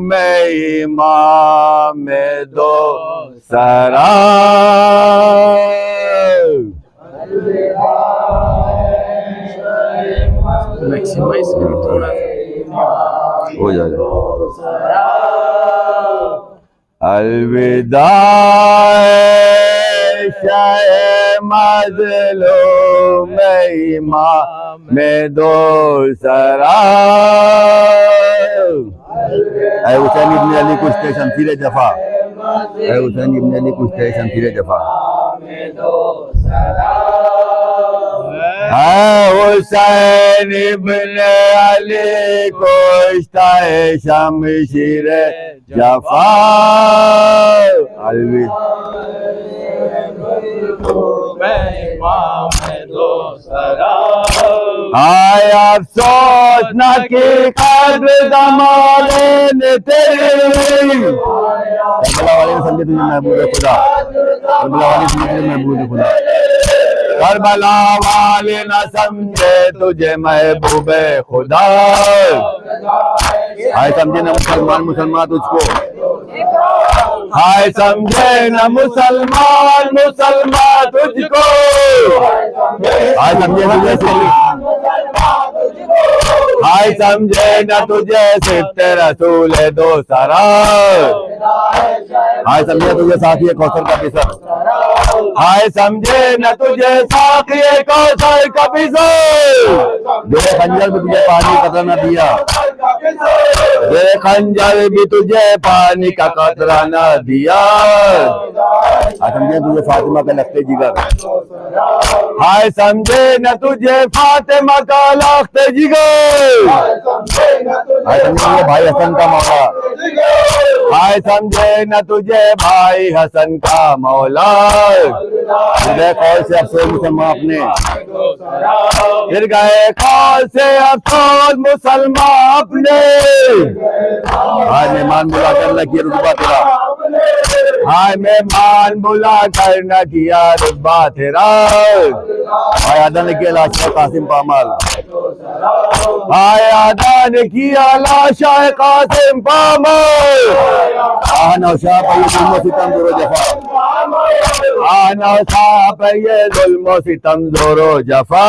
में इमाम दो सरा। हो जाएगा। अलविदा शाह मजलो में इमाम दो सरा। ऐ हुसैन इब्न अली कुश्ते शमशीर जफा, ऐ हुसैन इब्न अली कुश्ते शमशीर जफा। हुसैन इब्न अली कुश्ता शमशीर जफा। अलविदा हाय अफसोस न कि कद्र ज़माने ने तेरी। करबला वाले ने समझे तुझे महबूब खुदा, करबला वाले समझे तुझे महबूब खुदा। करबला वाले न समझे तुझे महबूब खुदा। हाय समझे न मुसलमान मुसलमान तुझको, हाय समझे न मुसलमान मुसलमान तुझको। हाय समझे न तुझे, हाय समझे न तुझे सिफ्त रसूल दो सरा। हाय समझे तुझे साथी कौसर का पिसर, हाय समझे न तुझे साथी कौसर का पिसर। जो खंजर भी तुझे पानी कतरा न दिया, ये खंजर भी तुझे पानी का कतरा न दिया। समझे तुझे फातिमा का लखते जिगर, हाय समझे न तुझे फातिमा का लखते जिगर। हाय समझे भाई हसन का मौला, हाय समझे न तुझे भाई हसन का मौला। हृदय कौल से अफसोस मुसलमान अपने, फिर गए कौल से अफसोस मुसलमान अपने। हाय मेहमान बुला कर न किया रुतबा तेरा, हाय मेहमान बुला कर न किया रुतबा तेरा। हाय अदा ने किया लाशा कासिम पामाल, हाय अदा ने किया लाशा कासिम पामाल। नौशाह पर ये जुल्म सितम जोरो जफा, नौशाह पर ये जुल्म सितम जोरो जफा।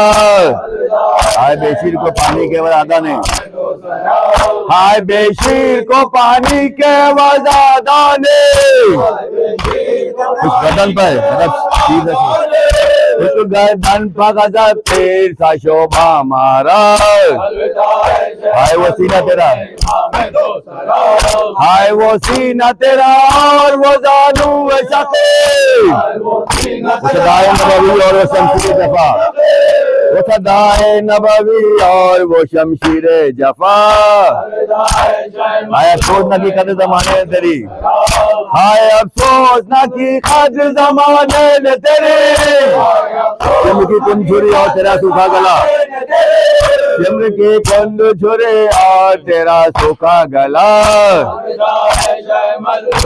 हाय बेशीर को पानी के वज़ादा ने, हाय बेशीर को पानी के वज़ादा ने। उस गर्दन पर उस गर्दन पर गजब तीर सा शोभा मारा। हाय वो सीना तेरा, हाय वो सीना तेरा और वो जानू शके। सदाए नबवी और वो शमशीर जफा, वो सदाए नबवी और वो शमशीर जफा। हाय अफसोस न की कद्र ज़माने ने तेरी, हाय अफसोस न की कद्र ज़माने ने तेरी। सिमर की तुम छुरी और तेरा सूखा गला, सिमर की कुंद छुरी और तेरा सूखा गला।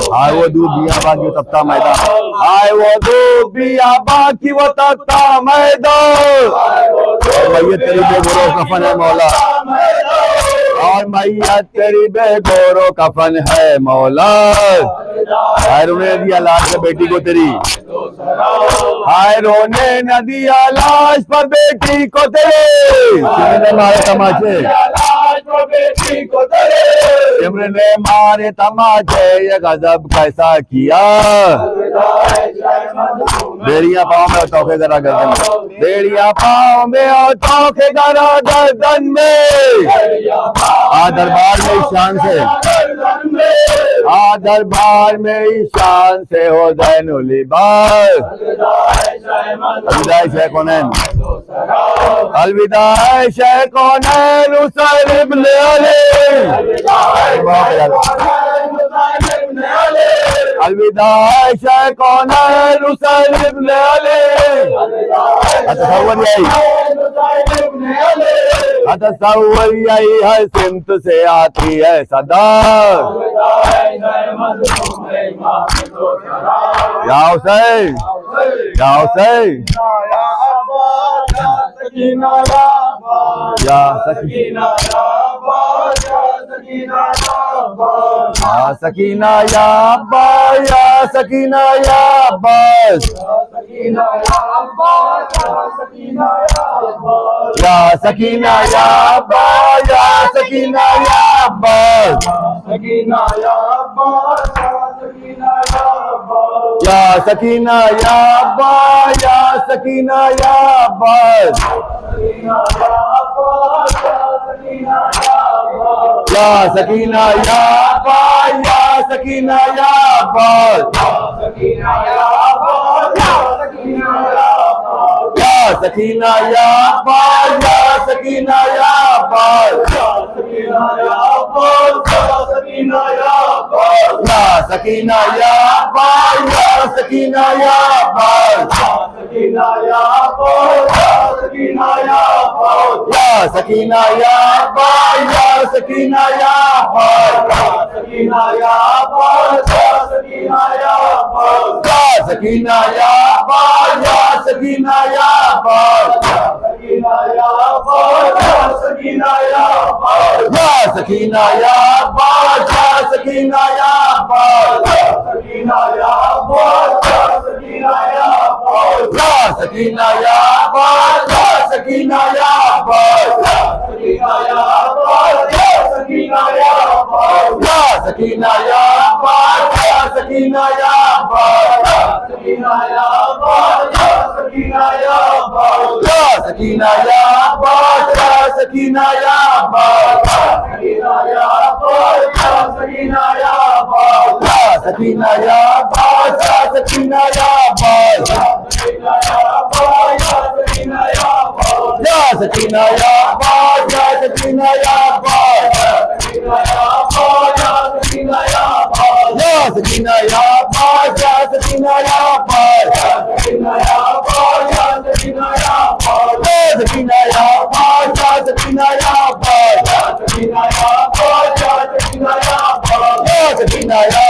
हाय वो दूध बिया बाकी तपता मैदान, हाय वो दूध बिया बाकी वो तपता मैदान। मैयत तेरी बेगुरो कफन है मौला, और मैयत तेरी बेगोरो कफन है मौला। हाय रोने दिया लाश पर बेटी को तेरी, हाय रोने न दिया लाश पर बेटी को तेरी। सिमरन मारे तमाचे, सिमरन ने मारे तमाचे, ये गजब कैसा किया। बेड़ियां पाँव में और तोखे जरा गर्दन में, बेड़ियां पाँव में और तोखे जरा गर्दन में। आ दरबार में ईशान से, आ दरबार में ईशान से हो ज़ैनुल लिबास। अलविदा शेख कौनैन, अलविदा शेख कौनैन हुसैन इब्ने अली। अलविदा शेख कौनैन हुसैन इब्ने अली। अतसव्वुर यही है सिमत से आती है सदा। या हुसैन, या हुसैन, या सकीना, या सकीना या अब्बा, या सकीना या अब्बास, या सकीना या अब्बा, या सकीना या अब्बास, या सकीना या अब्बा, या सकीना या अब्बास, या सकीना या अब्बा, या सकीना या अब्बास, या सकीना या अब्बा, या सकीना या अब्बास, या सकीना या अब्बा, या सकीना या अब्बास, या सकीना या अब्बा, या सकीना या अब्बास, या सकीना या अब्बा, या सकीना या अब्बास, या सकीना या अब्बा, या सकीना या अब्बास, या सकीना या अब्बा, या सकीना या अब्बास, या सकीना या अब्बा, या सकीना या अब्बास, या सकीना या अब्बा, या सकीना या अब्बास, या सकीना या अब्बास, या सकीना या अब्बास, या सकीना या अब्बास, या सकीना या अब्बास, या सकीना या अब्बास, या सकीना या अब्बास, या सकीना या अब्बास, या सकीना या अब्बास, या सकीना या